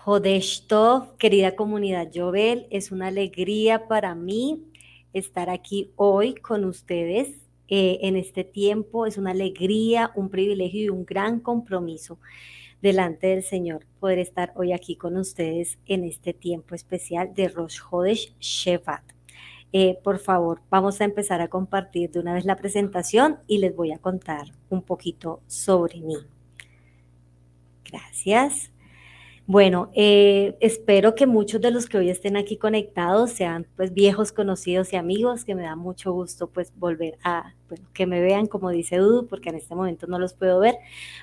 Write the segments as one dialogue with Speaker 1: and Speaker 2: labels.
Speaker 1: Jodesh Tov, querida comunidad Yobel, es una alegría para mí estar aquí hoy con ustedes en este tiempo. Es una alegría, un privilegio y un gran compromiso delante del Señor poder estar hoy aquí con ustedes en este tiempo especial de Rosh Hodesh Shevat. Por favor, vamos a empezar a compartir de una vez la presentación y les voy a contar un poquito sobre mí. Gracias. Bueno, espero que muchos de los que hoy estén aquí conectados sean pues viejos conocidos y amigos, que me da mucho gusto pues volver a, bueno, que me vean como dice Dudu, porque en este momento no los puedo ver,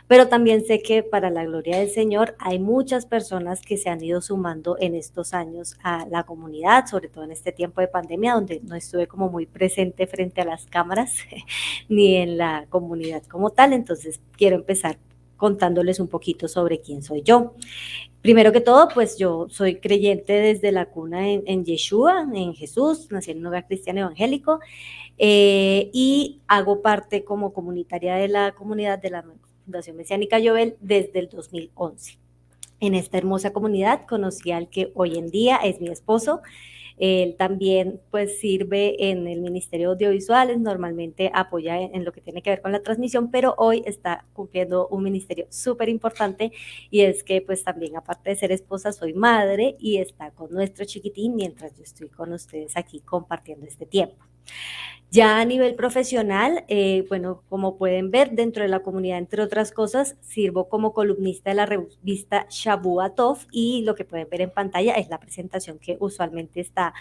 Speaker 1: pero también sé que para la gloria del Señor hay muchas personas que se han ido sumando en estos años a la comunidad, sobre todo en este tiempo de pandemia, donde no estuve como muy presente frente a las cámaras ni en la comunidad como tal, entonces quiero empezar contándoles un poquito sobre quién soy yo. Primero que todo, pues yo soy creyente desde la cuna en Yeshua, en Jesús, nací en un hogar cristiano evangélico y hago parte como comunitaria de la comunidad de la Fundación Mesiánica Llobel desde el 2011. En esta hermosa comunidad conocí al que hoy en día es mi esposo. Él también pues sirve en el Ministerio de Audiovisuales, normalmente apoya en lo que tiene que ver con la transmisión, pero hoy está cumpliendo un ministerio súper importante y es que pues también aparte de ser esposa soy madre y está con nuestro chiquitín mientras yo estoy con ustedes aquí compartiendo este tiempo. Ya a nivel profesional, bueno, como pueden ver, dentro de la comunidad, entre otras cosas, sirvo como columnista de la revista Shavua Tov y lo que pueden ver en pantalla es la presentación que usualmente está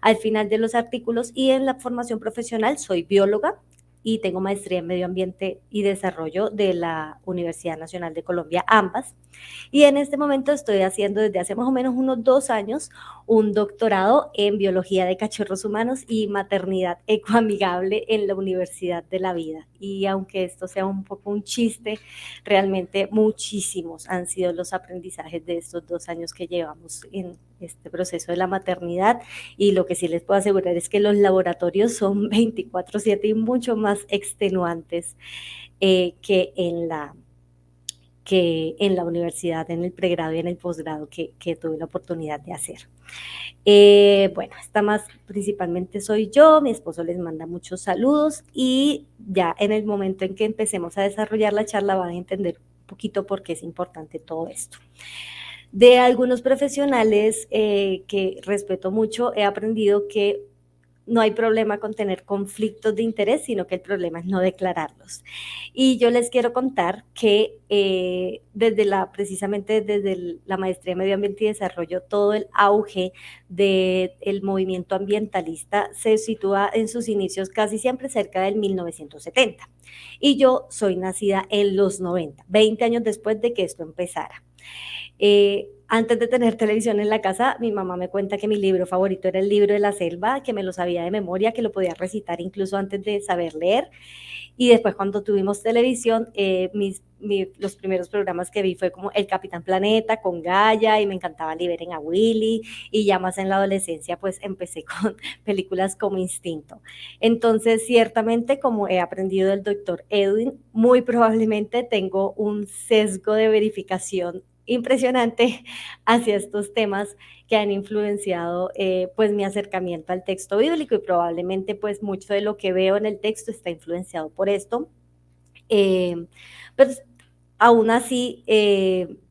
Speaker 1: al final de los artículos. Y en la formación profesional soy bióloga y tengo maestría en medio ambiente y desarrollo de la Universidad Nacional de Colombia, ambas. Y en este momento estoy haciendo desde hace más o menos unos 2 años un doctorado en biología de cachorros humanos y maternidad ecoamigable en la Universidad de la Vida. Y aunque esto sea un poco un chiste, realmente muchísimos han sido los aprendizajes de estos 2 años que llevamos en este proceso de la maternidad. Y lo que sí les puedo asegurar es que los laboratorios son 24/7 y mucho más extenuantes que en la universidad, en el pregrado y en el posgrado que tuve la oportunidad de hacer. Bueno, esta más principalmente soy yo, mi esposo les manda muchos saludos y ya en el momento en que empecemos a desarrollar la charla van a entender un poquito por qué es importante todo esto. De algunos profesionales que respeto mucho, he aprendido que no hay problema con tener conflictos de interés, sino que el problema es no declararlos. Y yo les quiero contar que precisamente desde la maestría en medio ambiente y desarrollo, todo el auge del movimiento ambientalista se sitúa en sus inicios casi siempre cerca del 1970. Y yo soy nacida en los 90, 20 años después de que esto empezara. Antes de tener televisión en la casa, mi mamá me cuenta que mi libro favorito era el libro de la selva, que me lo sabía de memoria, que lo podía recitar incluso antes de saber leer. Y después cuando tuvimos televisión, los primeros programas que vi fue como El Capitán Planeta con Gaia y me encantaba Liberen a Willy y ya más en la adolescencia pues empecé con películas como Instinto. Entonces ciertamente como he aprendido del doctor Edwin, muy probablemente tengo un sesgo de verificación impresionante hacia estos temas que han influenciado pues mi acercamiento al texto bíblico y probablemente pues mucho de lo que veo en el texto está influenciado por esto. Pues aún así,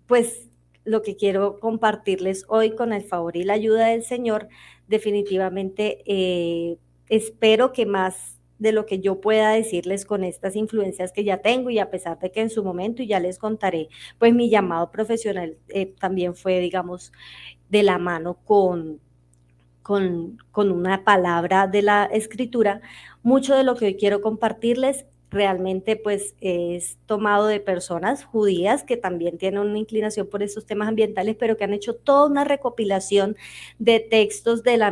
Speaker 1: pues lo que quiero compartirles hoy con el favor y la ayuda del Señor, definitivamente espero que más de lo que yo pueda decirles con estas influencias que ya tengo y a pesar de que en su momento, y ya les contaré, pues mi llamado profesional también fue, digamos, de la mano con una palabra de la escritura, mucho de lo que hoy quiero compartirles realmente pues es tomado de personas judías que también tienen una inclinación por estos temas ambientales, pero que han hecho toda una recopilación de textos del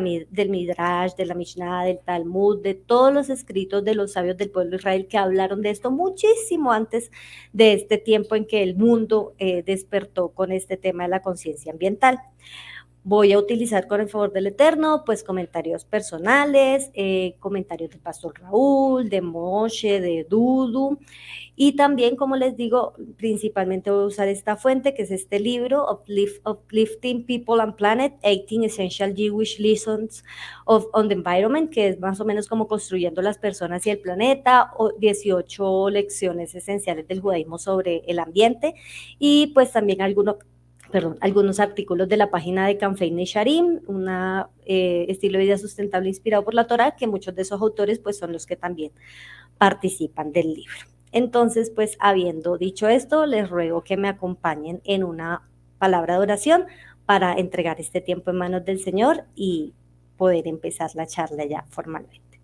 Speaker 1: Midrash, de la Mishnah, del Talmud, de todos los escritos de los sabios del pueblo de Israel que hablaron de esto muchísimo antes de este tiempo en que el mundo despertó con este tema de la conciencia ambiental. Voy a utilizar con el favor del Eterno, pues comentarios personales, comentarios del pastor Raúl, de Moshe, de Dudu, y también, como les digo, principalmente voy a usar esta fuente, que es este libro, Uplifting People and Planet, 18 Essential Jewish Lessons on the Environment, que es más o menos como construyendo las personas y el planeta, o 18 lecciones esenciales del judaísmo sobre el ambiente, y pues también algunos artículos de la página de Canfei Nesharim, un estilo de vida sustentable inspirado por la Torah, que muchos de esos autores pues son los que también participan del libro. Entonces, pues habiendo dicho esto, les ruego que me acompañen en una palabra de oración para entregar este tiempo en manos del Señor y poder empezar la charla ya formalmente.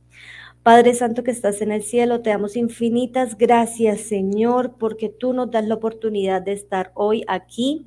Speaker 1: Padre Santo que estás en el cielo, te damos infinitas gracias, Señor, porque tú nos das la oportunidad de estar hoy aquí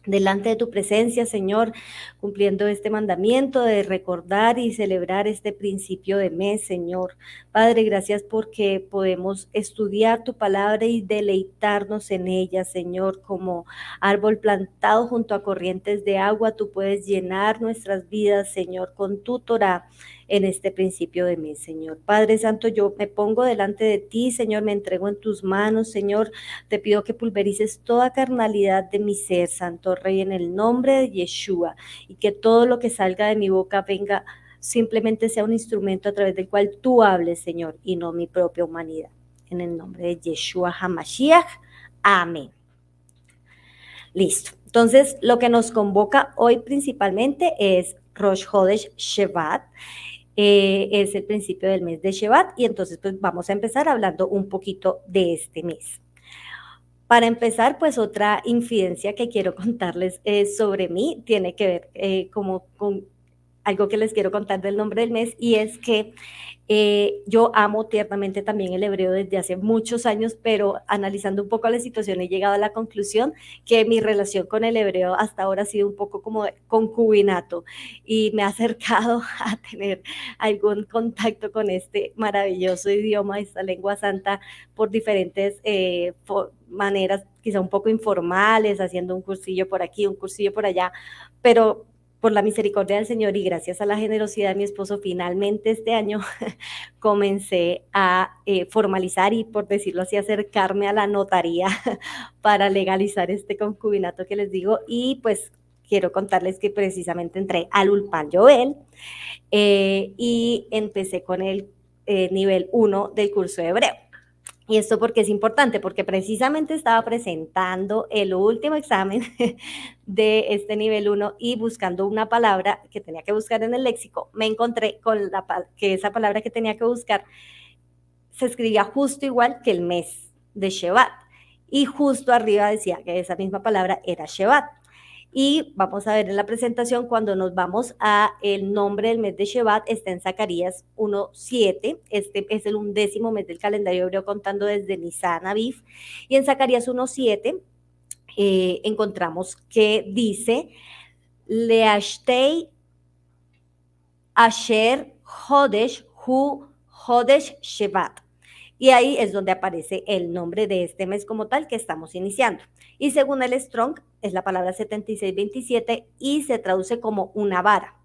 Speaker 1: delante de tu presencia, Señor, cumpliendo este mandamiento de recordar y celebrar este principio de mes, Señor. Padre, gracias porque podemos estudiar tu palabra y deleitarnos en ella, Señor, como árbol plantado junto a corrientes de agua. Tú puedes llenar nuestras vidas, Señor, con tu Torah en este principio de mes, Señor. Padre Santo, yo me pongo delante de ti, Señor, me entrego en tus manos, Señor. Te pido que pulverices toda carnalidad de mi ser, Santo Rey, en el nombre de Yeshua, y que todo lo que salga de mi boca venga, simplemente sea un instrumento a través del cual tú hables, Señor, y no mi propia humanidad. En el nombre de Yeshua HaMashiach. Amén. Listo. Entonces, lo que nos convoca hoy principalmente es Rosh Hodesh Shevat. Es el principio del mes de Shevat, y entonces pues vamos a empezar hablando un poquito de este mes. Para empezar, pues otra infidencia que quiero contarles sobre mí tiene que ver como con algo que les quiero contar del nombre del mes, y es que yo amo tiernamente también el hebreo desde hace muchos años, pero analizando un poco la situación he llegado a la conclusión que mi relación con el hebreo hasta ahora ha sido un poco como de concubinato, y me ha acercado a tener algún contacto con este maravilloso idioma, esta lengua santa, por diferentes maneras, quizá un poco informales, haciendo un cursillo por aquí, un cursillo por allá, pero por la misericordia del Señor y gracias a la generosidad de mi esposo, finalmente este año comencé a formalizar y, por decirlo así, acercarme a la notaría para legalizar este concubinato que les digo. Y pues quiero contarles que precisamente entré al Ulpan Joel y empecé con el nivel 1 del curso de hebreo. Y esto porque es importante, porque precisamente estaba presentando el último examen de este nivel 1 y buscando una palabra que tenía que buscar en el léxico, me encontré con que esa palabra que tenía que buscar se escribía justo igual que el mes de Shevat, y justo arriba decía que esa misma palabra era Shevat. Y vamos a ver en la presentación, cuando nos vamos a el nombre del mes de Shevat, está en Zacarías 1:7, este es el 11º mes del calendario hebreo contando desde Nisan a Aviv, y en Zacarías 1:7 encontramos que dice, Leashtei Asher Hodesh Hu Hodesh Shevat. Y ahí es donde aparece el nombre de este mes como tal que estamos iniciando. Y según el Strong, es la palabra 7627 y se traduce como una vara.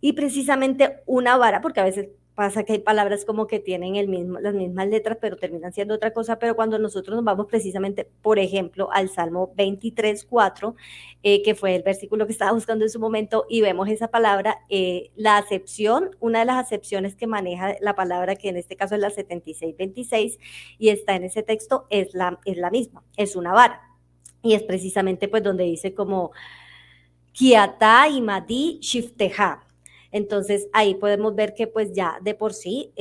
Speaker 1: Y precisamente una vara, porque a veces pasa que hay palabras como que tienen las mismas letras, pero terminan siendo otra cosa, pero cuando nosotros nos vamos precisamente, por ejemplo, al Salmo 23:4, que fue el versículo que estaba buscando en su momento, y vemos esa palabra, la acepción, una de las acepciones que maneja la palabra, que en este caso es la 7626, y está en ese texto, es la misma, es una vara. Y es precisamente pues donde dice como Kiatá y Madi Shifteja. Entonces ahí podemos ver que pues ya de por sí,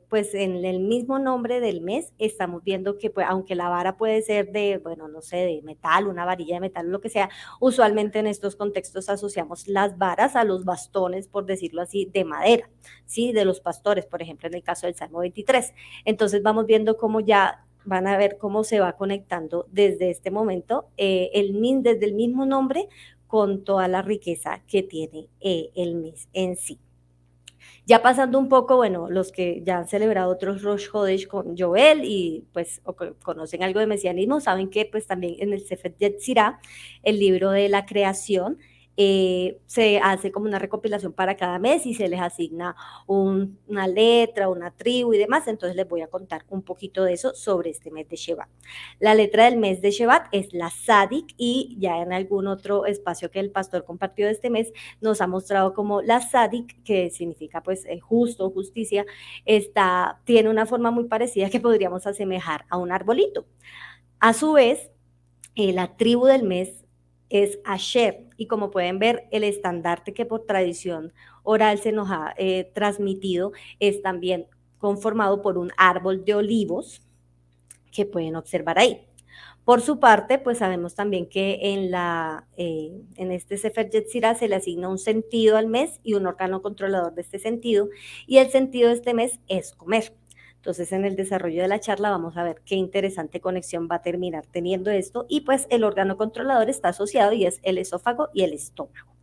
Speaker 1: pues en el mismo nombre del mes estamos viendo que pues, aunque la vara puede ser de, bueno, no sé, de metal, una varilla de metal, lo que sea, usualmente en estos contextos asociamos las varas a los bastones, por decirlo así, de madera, ¿sí? De los pastores, por ejemplo, en el caso del Salmo 23. Entonces vamos viendo cómo ya van a ver cómo se va conectando desde este momento, desde el mismo nombre, con toda la riqueza que tiene el mes en sí. Ya pasando un poco, bueno, los que ya han celebrado otros Rosh Hodesh con Joel y pues conocen algo de mesianismo, saben que pues también en el Sefer Yetzirah, el libro de la creación, se hace como una recopilación para cada mes y se les asigna una letra, una tribu y demás. Entonces les voy a contar un poquito de eso sobre este mes de Shevat. La letra del mes de Shevat es la Sadik y ya en algún otro espacio que el pastor compartió de este mes nos ha mostrado como la Sadik, que significa pues justo, justicia, tiene una forma muy parecida que podríamos asemejar a un arbolito. A su vez, la tribu del mes es Asher y como pueden ver el estandarte que por tradición oral se nos ha transmitido es también conformado por un árbol de olivos que pueden observar ahí. Por su parte, pues sabemos también que en este Sefer Yetzirah se le asigna un sentido al mes y un órgano controlador de este sentido, y el sentido de este mes es comer. Entonces, en el desarrollo de la charla vamos a ver qué interesante conexión va a terminar teniendo esto, y pues el órgano controlador está asociado y es el esófago y el estómago.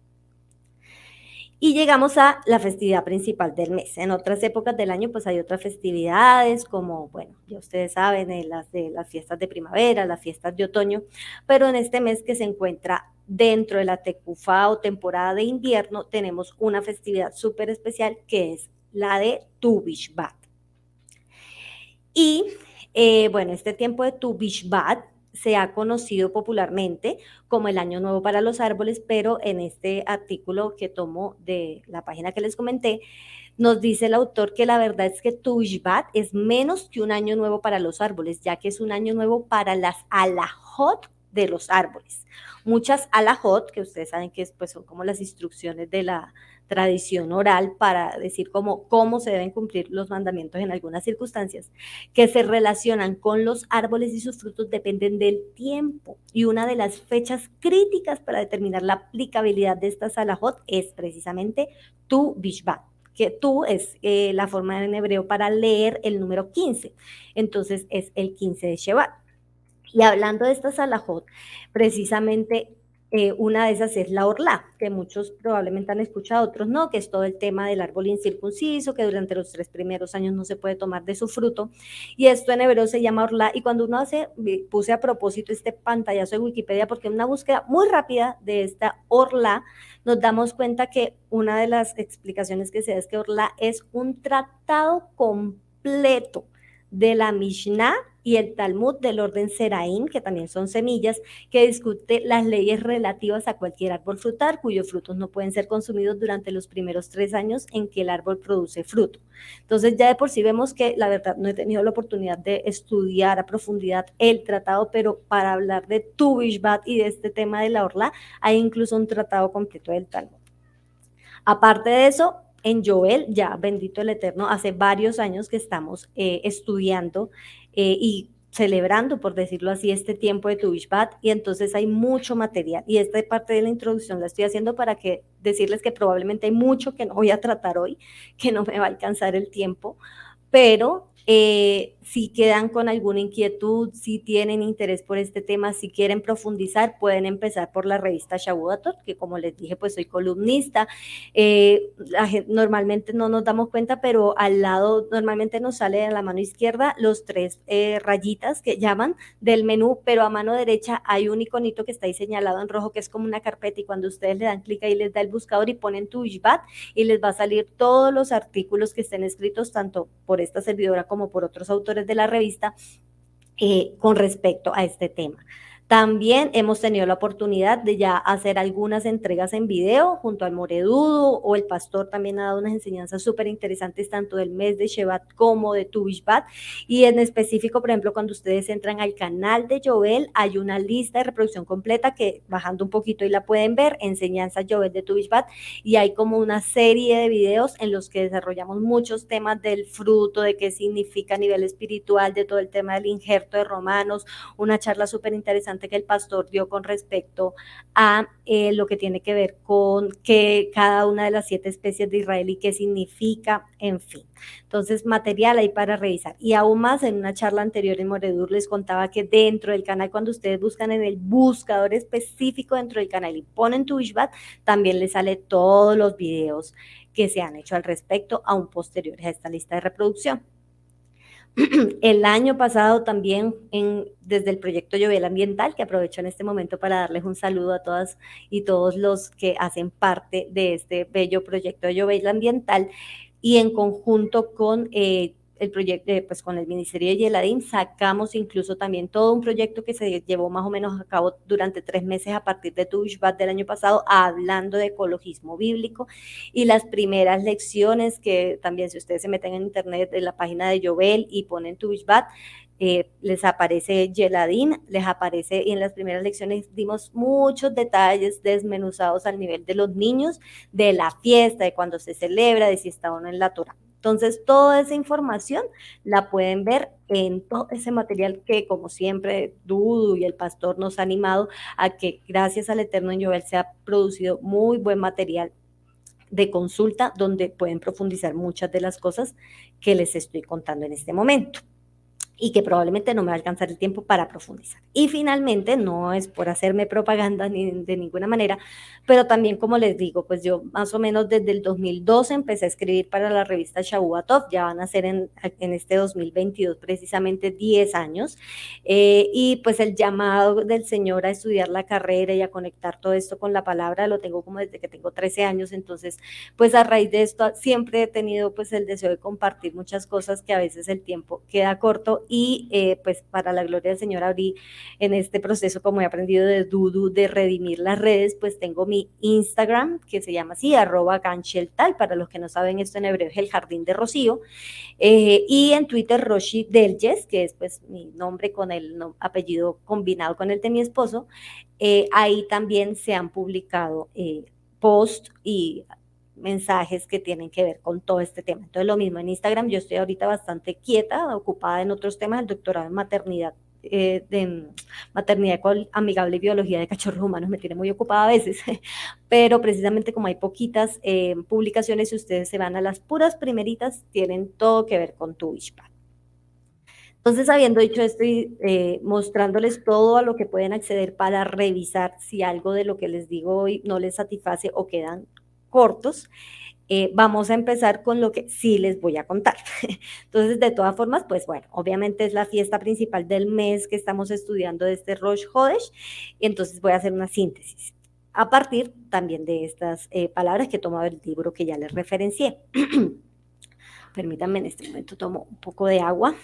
Speaker 1: Y llegamos a la festividad principal del mes. En otras épocas del año, pues hay otras festividades, como, bueno, ya ustedes saben, de las fiestas de primavera, las fiestas de otoño, pero en este mes que se encuentra dentro de la Tecufá o temporada de invierno, tenemos una festividad súper especial que es la de Tu Bishvat. Y bueno, este tiempo de Tu Bishvat se ha conocido popularmente como el Año Nuevo para los árboles, pero en este artículo que tomo de la página que les comenté, nos dice el autor que la verdad es que Tu Bishvat es menos que un año nuevo para los árboles, ya que es un año nuevo para las alajot de los árboles. Muchas alajot, que ustedes saben que pues, son como las instrucciones de la tradición oral para decir cómo se deben cumplir los mandamientos en algunas circunstancias, que se relacionan con los árboles y sus frutos dependen del tiempo. Y una de las fechas críticas para determinar la aplicabilidad de estas alajot es precisamente Tu Bishvat, que tú es la forma en hebreo para leer el número 15. Entonces es el 15 de Shevat. Y hablando de estas alajot, precisamente una de esas es la orlá, que muchos probablemente han escuchado, otros no, que es todo el tema del árbol incircunciso, que durante los 3 primeros años no se puede tomar de su fruto. Y esto en hebreo se llama orlá. Y cuando uno puse a propósito este pantallazo de Wikipedia, porque en una búsqueda muy rápida de esta orlá, nos damos cuenta que una de las explicaciones que se da es que orlá es un tratado completo de la Mishnah y el Talmud del orden Seraim, que también son semillas, que discute las leyes relativas a cualquier árbol frutal cuyos frutos no pueden ser consumidos durante los primeros 3 años en que el árbol produce fruto. Entonces ya de por sí vemos que la verdad no he tenido la oportunidad de estudiar a profundidad el tratado, pero para hablar de Tu Bishvat y de este tema de la orla, hay incluso un tratado completo del Talmud. Aparte de eso, en Joel, ya bendito el Eterno, hace varios años que estamos estudiando y celebrando, por decirlo así, este tiempo de Tu Bishvat, y entonces hay mucho material. Y esta parte de la introducción la estoy haciendo para decirles que probablemente hay mucho que no voy a tratar hoy, que no me va a alcanzar el tiempo, pero si quedan con alguna inquietud, si tienen interés por este tema, si quieren profundizar, pueden empezar por la revista Shavuot, que como les dije, pues soy columnista. Normalmente no nos damos cuenta, pero al lado normalmente nos sale a la mano izquierda los 3 rayitas que llaman del menú, pero a mano derecha hay un iconito que está ahí señalado en rojo, que es como una carpeta, y cuando ustedes le dan clic ahí les da el buscador y ponen Tu Bishvat y les va a salir todos los artículos que estén escritos tanto por esta servidora como por otros autores de la revista con respecto a este tema. También hemos tenido la oportunidad de ya hacer algunas entregas en video junto al Moredudo, o el pastor también ha dado unas enseñanzas súper interesantes tanto del mes de Shevat como de Tu Bishvat, y en específico, por ejemplo, cuando ustedes entran al canal de Joel, hay una lista de reproducción completa que bajando un poquito y la pueden ver, enseñanza Joel de Tu Bishvat, y hay como una serie de videos en los que desarrollamos muchos temas del fruto, de qué significa a nivel espiritual, de todo el tema del injerto de Romanos, una charla súper interesante que el pastor dio con respecto a lo que tiene que ver con que cada una de las 7 especies de Israel y qué significa, en fin. Entonces, material ahí para revisar. Y aún más, en una charla anterior en Moredur les contaba que dentro del canal, cuando ustedes buscan en el buscador específico dentro del canal y ponen Tu Bishvat, también les sale todos los videos que se han hecho al respecto, aún posteriores a esta lista de reproducción. El año pasado también desde el proyecto Llovel Ambiental, que aprovecho en este momento para darles un saludo a todas y todos los que hacen parte de este bello proyecto de Llovel Ambiental, y en conjunto con el proyecto, pues con el Ministerio de Yeladim, sacamos incluso también todo un proyecto que se llevó más o menos a cabo durante 3 meses a partir de Tu Bishvat del año pasado, hablando de ecologismo bíblico, y las primeras lecciones que también, si ustedes se meten en internet en la página de Yovel y ponen Tu Bishvat, les aparece Yeladim, les aparece, y en las primeras lecciones dimos muchos detalles desmenuzados al nivel de los niños, de la fiesta, de cuando se celebra, de si está o no en la Torah. Entonces, toda esa información la pueden ver en todo ese material que, como siempre, Dudu y el pastor nos ha animado a que, gracias al Eterno en Yovel, se ha producido muy buen material de consulta donde pueden profundizar muchas de las cosas que les estoy contando en este momento, y que probablemente no me va a alcanzar el tiempo para profundizar. Y finalmente, no es por hacerme propaganda ni de ninguna manera, pero también, como les digo, pues yo más o menos desde el 2012 empecé a escribir para la revista Shavuatov, ya van a ser en este 2022 precisamente 10 años, y pues el llamado del Señor a estudiar la carrera y a conectar todo esto con la palabra lo tengo como desde que tengo 13 años, entonces pues a raíz de esto siempre he tenido pues el deseo de compartir muchas cosas que a veces el tiempo queda corto, y pues para la gloria del Señor abrí en este proceso, como he aprendido de Dudu, de redimir las redes, pues tengo mi Instagram que se llama así, @gancheltal, para los que no saben esto en hebreo es el jardín de Rocío, y en Twitter Roshi Delges, que es pues mi nombre con el apellido combinado con el de mi esposo. Ahí también se han publicado posts y mensajes que tienen que ver con todo este tema. Entonces, lo mismo en Instagram, yo estoy ahorita bastante quieta, ocupada en otros temas, el doctorado en maternidad, de maternidad amigable y biología de cachorros humanos me tiene muy ocupada a veces, pero precisamente como hay poquitas publicaciones, si ustedes se van a las puras primeritas, tienen todo que ver con Tu Bishvat. Entonces, habiendo dicho esto y mostrándoles todo a lo que pueden acceder para revisar si algo de lo que les digo hoy no les satisface o quedan cortos, vamos a empezar con lo que sí les voy a contar. Entonces, de todas formas, pues bueno, obviamente es la fiesta principal del mes que estamos estudiando de este Rosh Hodesh, y entonces voy a hacer una síntesis a partir también de estas palabras que he tomado del libro que ya les referencié. Permítanme, en este momento tomo un poco de agua.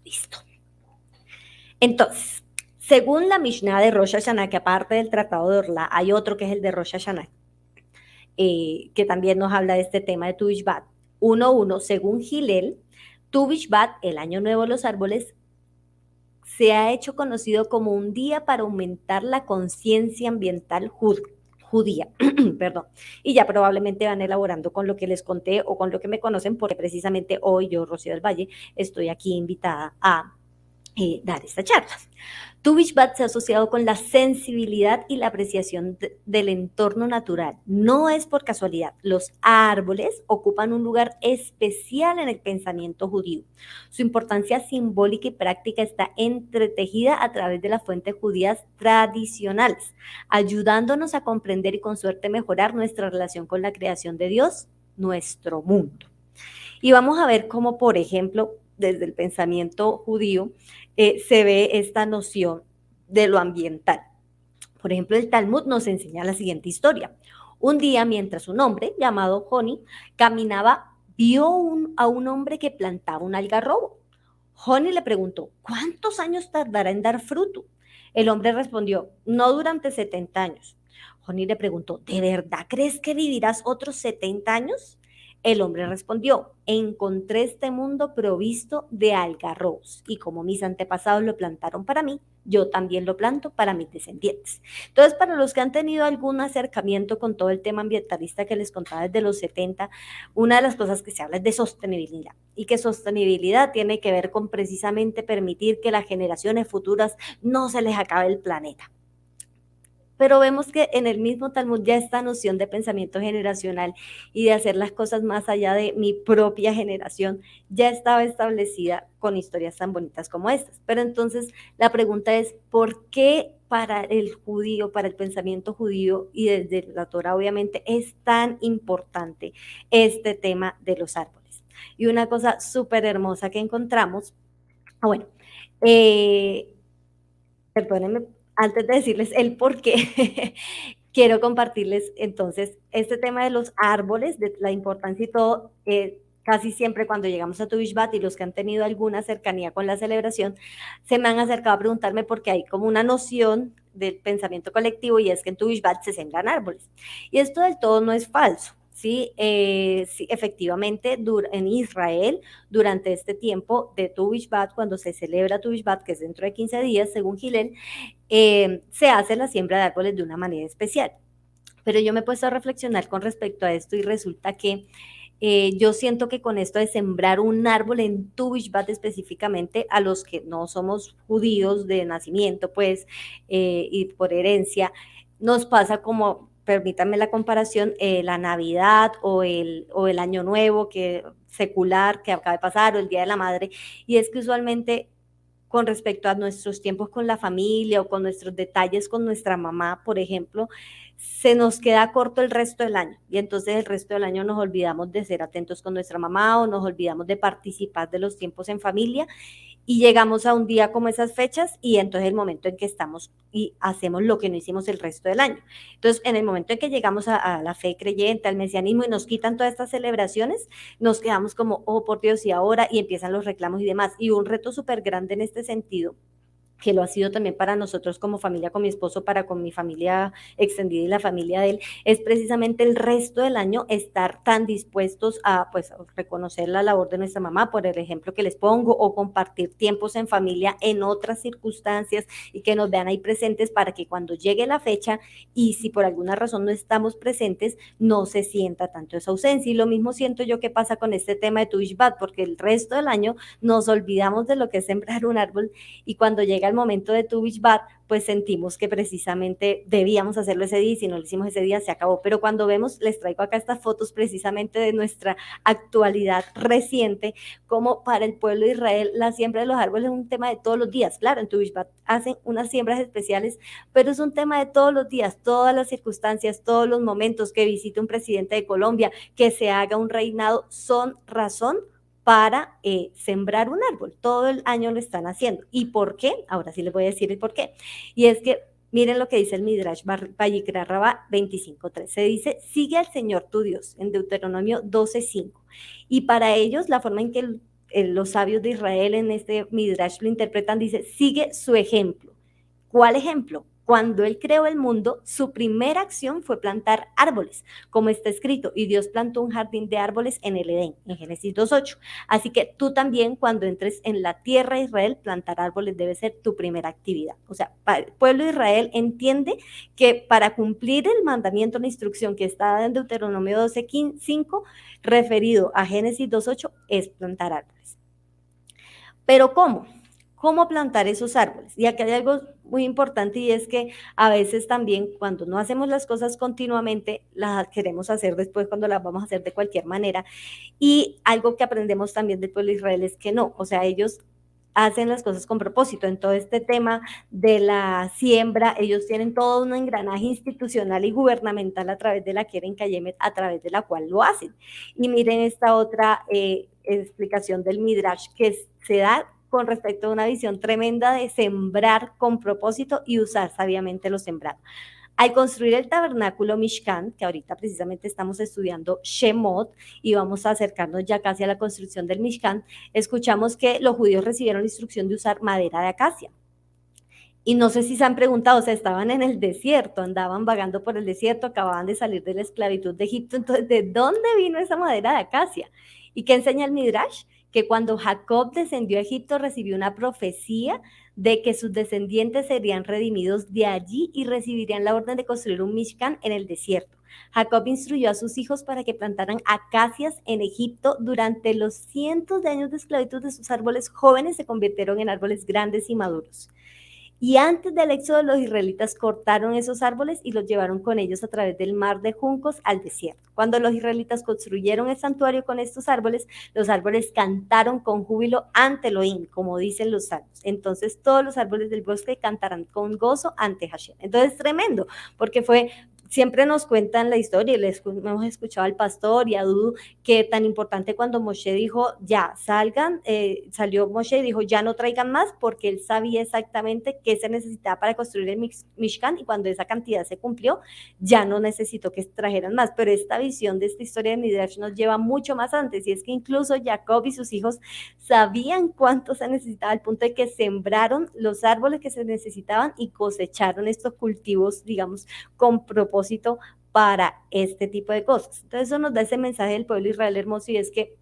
Speaker 1: Listo. Entonces, según la Mishnah de Rosh Hashanah, que aparte del Tratado de Orla, hay otro que es el de Rosh Hashanah, que también nos habla de este tema de Tu Bishvat 1.1, según Gilel, Tu Bishvat, el año nuevo de los árboles, se ha hecho conocido como un día para aumentar la conciencia ambiental judía, perdón, y ya probablemente van elaborando con lo que les conté o con lo que me conocen, porque precisamente hoy yo, Rocío del Valle, estoy aquí invitada a dar esta charla. Tu Bishvat se ha asociado con la sensibilidad y la apreciación del entorno natural. No es por casualidad. Los árboles ocupan un lugar especial en el pensamiento judío. Su importancia simbólica y práctica está entretejida a través de las fuentes judías tradicionales, ayudándonos a comprender y con suerte mejorar nuestra relación con la creación de Dios, nuestro mundo. Y vamos a ver cómo, por ejemplo, desde el pensamiento judío, se ve esta noción de lo ambiental. Por ejemplo, el Talmud nos enseña la siguiente historia. Un día, mientras un hombre llamado Joni caminaba, vio a un hombre que plantaba un algarrobo. Joni le preguntó, ¿cuántos años tardará en dar fruto? El hombre respondió, no durante 70 años. Joni le preguntó, ¿de verdad crees que vivirás otros 70 años? El hombre respondió, encontré este mundo provisto de algarrobos y como mis antepasados lo plantaron para mí, yo también lo planto para mis descendientes. Entonces, para los que han tenido algún acercamiento con todo el tema ambientalista que les contaba desde los 70, una de las cosas que se habla es de sostenibilidad, y que sostenibilidad tiene que ver con precisamente permitir que las generaciones futuras no se les acabe el planeta. Pero vemos que en el mismo Talmud ya esta noción de pensamiento generacional y de hacer las cosas más allá de mi propia generación ya estaba establecida con historias tan bonitas como estas. Pero entonces la pregunta es, ¿por qué para el judío, para el pensamiento judío y desde la Torah obviamente es tan importante este tema de los árboles. Y una cosa súper hermosa que encontramos, bueno, eh, perdónenme, antes de decirles el por qué, quiero compartirles entonces este tema de los árboles, de la importancia y todo. Casi siempre cuando llegamos a Tu Bishvat y los que han tenido alguna cercanía con la celebración, se me han acercado a preguntarme porque hay como una noción del pensamiento colectivo y es que en Tu Bishvat se sembran árboles. Y esto del todo no es falso. Sí, sí efectivamente, en Israel, durante este tiempo de Tu Bishvat, cuando se celebra Tu Bishvat, que es dentro de 15 días, según Gilel, se hace la siembra de árboles de una manera especial. Pero yo me he puesto a reflexionar con respecto a esto y resulta que yo siento que con esto de sembrar un árbol en Tu Bishvat específicamente, a los que no somos judíos de nacimiento, pues, y por herencia, nos pasa como, permítanme la comparación, la Navidad o el Año Nuevo que secular que acaba de pasar o el Día de la Madre, y es que usualmente con respecto a nuestros tiempos con la familia o con nuestros detalles con nuestra mamá, por ejemplo, se nos queda corto el resto del año y entonces el resto del año nos olvidamos de ser atentos con nuestra mamá o nos olvidamos de participar de los tiempos en familia y llegamos a un día como esas fechas y entonces el momento en que estamos y hacemos lo que no hicimos el resto del año. Entonces, en el momento en que llegamos a la fe creyente, al mesianismo y nos quitan todas estas celebraciones, nos quedamos como, oh, por Dios, y ahora, y empiezan los reclamos y demás. Y un reto súper grande en este sentido que lo ha sido también para nosotros como familia, con mi esposo, para con mi familia extendida y la familia de él, es precisamente el resto del año estar tan dispuestos a pues reconocer la labor de nuestra mamá, por el ejemplo que les pongo, o compartir tiempos en familia en otras circunstancias y que nos vean ahí presentes para que cuando llegue la fecha y si por alguna razón no estamos presentes, no se sienta tanto esa ausencia. Y lo mismo siento yo que pasa con este tema de Tu Bishvat, porque el resto del año nos olvidamos de lo que es sembrar un árbol y cuando llega el momento de Tu Bishvat, pues sentimos que precisamente debíamos hacerlo ese día y si no lo hicimos ese día se acabó. Pero cuando vemos, les traigo acá estas fotos precisamente de nuestra actualidad reciente, como para el pueblo de Israel la siembra de los árboles es un tema de todos los días. Claro, en Tu Bishvat hacen unas siembras especiales, pero es un tema de todos los días, todas las circunstancias, todos los momentos que visite un presidente de Colombia, que se haga un reinado, son razón para sembrar un árbol. Todo el año lo están haciendo. ¿Y por qué? Ahora sí les voy a decir el por qué. Y es que miren lo que dice el Midrash Vayikra Rabá 25.3. Se dice, sigue al Señor tu Dios, en Deuteronomio 12.5. Y para ellos, la forma en que los sabios de Israel en este Midrash lo interpretan, dice, sigue su ejemplo. ¿Cuál ejemplo? Cuando él creó el mundo, su primera acción fue plantar árboles, como está escrito, y Dios plantó un jardín de árboles en el Edén, en Génesis 2.8. Así que tú también, cuando entres en la tierra de Israel, plantar árboles debe ser tu primera actividad. O sea, el pueblo de Israel entiende que para cumplir el mandamiento, la instrucción que está en Deuteronomio 12.5, referido a Génesis 2.8, es plantar árboles. Pero ¿cómo? ¿Cómo plantar esos árboles? Y aquí hay algo muy importante y es que a veces también cuando no hacemos las cosas continuamente, las queremos hacer después cuando las vamos a hacer de cualquier manera. Y algo que aprendemos también del pueblo de Israel es que no, o sea, ellos hacen las cosas con propósito. En todo este tema de la siembra, ellos tienen todo un engranaje institucional y gubernamental a través de la Keren Kayemet, a través de la cual lo hacen. Y miren esta otra explicación del Midrash que se da con respecto a una visión tremenda de sembrar con propósito y usar sabiamente lo sembrado. Al construir el tabernáculo Mishkan, que ahorita precisamente estamos estudiando Shemot y vamos a acercarnos ya casi a la construcción del Mishkan, escuchamos que los judíos recibieron la instrucción de usar madera de acacia. Y no sé si se han preguntado, o sea, estaban en el desierto, andaban vagando por el desierto, acababan de salir de la esclavitud de Egipto, entonces, ¿de dónde vino esa madera de acacia? ¿Y qué enseña el Midrash? Que cuando Jacob descendió a Egipto recibió una profecía de que sus descendientes serían redimidos de allí y recibirían la orden de construir un Mishkan en el desierto. Jacob instruyó a sus hijos para que plantaran acacias en Egipto durante los cientos de años de esclavitud de sus árboles jóvenes se convirtieron en árboles grandes y maduros. Y antes del éxodo, los israelitas cortaron esos árboles y los llevaron con ellos a través del mar de juncos al desierto. Cuando los israelitas construyeron el santuario con estos árboles, los árboles cantaron con júbilo ante Elohim, como dicen los salmos. Entonces todos los árboles del bosque cantarán con gozo ante Hashem. Entonces tremendo, porque fue siempre nos cuentan la historia, y les hemos escuchado al pastor y a Dudu, que tan importante cuando Moshe dijo, ya, salgan, salió Moshe y dijo, ya no traigan más, porque él sabía exactamente qué se necesitaba para construir el Mishkan, y cuando esa cantidad se cumplió, ya no necesitó que trajeran más. Pero esta visión de esta historia de Midrash nos lleva mucho más antes, y es que incluso Jacob y sus hijos sabían cuánto se necesitaba, al punto de que sembraron los árboles que se necesitaban y cosecharon estos cultivos, digamos, con propósito para este tipo de cosas. Entonces eso nos da ese mensaje del pueblo de Israel hermoso, y es que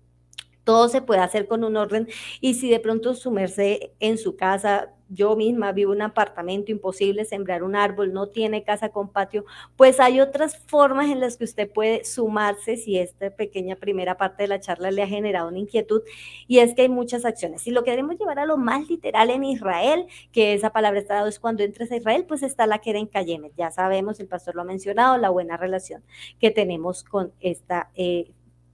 Speaker 1: todo se puede hacer con un orden, y si de pronto sumerse en su casa, yo misma vivo en un apartamento, imposible sembrar un árbol, no tiene casa con patio, pues hay otras formas en las que usted puede sumarse si esta pequeña primera parte de la charla le ha generado una inquietud, y es que hay muchas acciones. Si lo queremos llevar a lo más literal en Israel, que esa palabra está dado es cuando entres a Israel, pues está la Keren Kayemet, ya sabemos, el pastor lo ha mencionado, la buena relación que tenemos con esta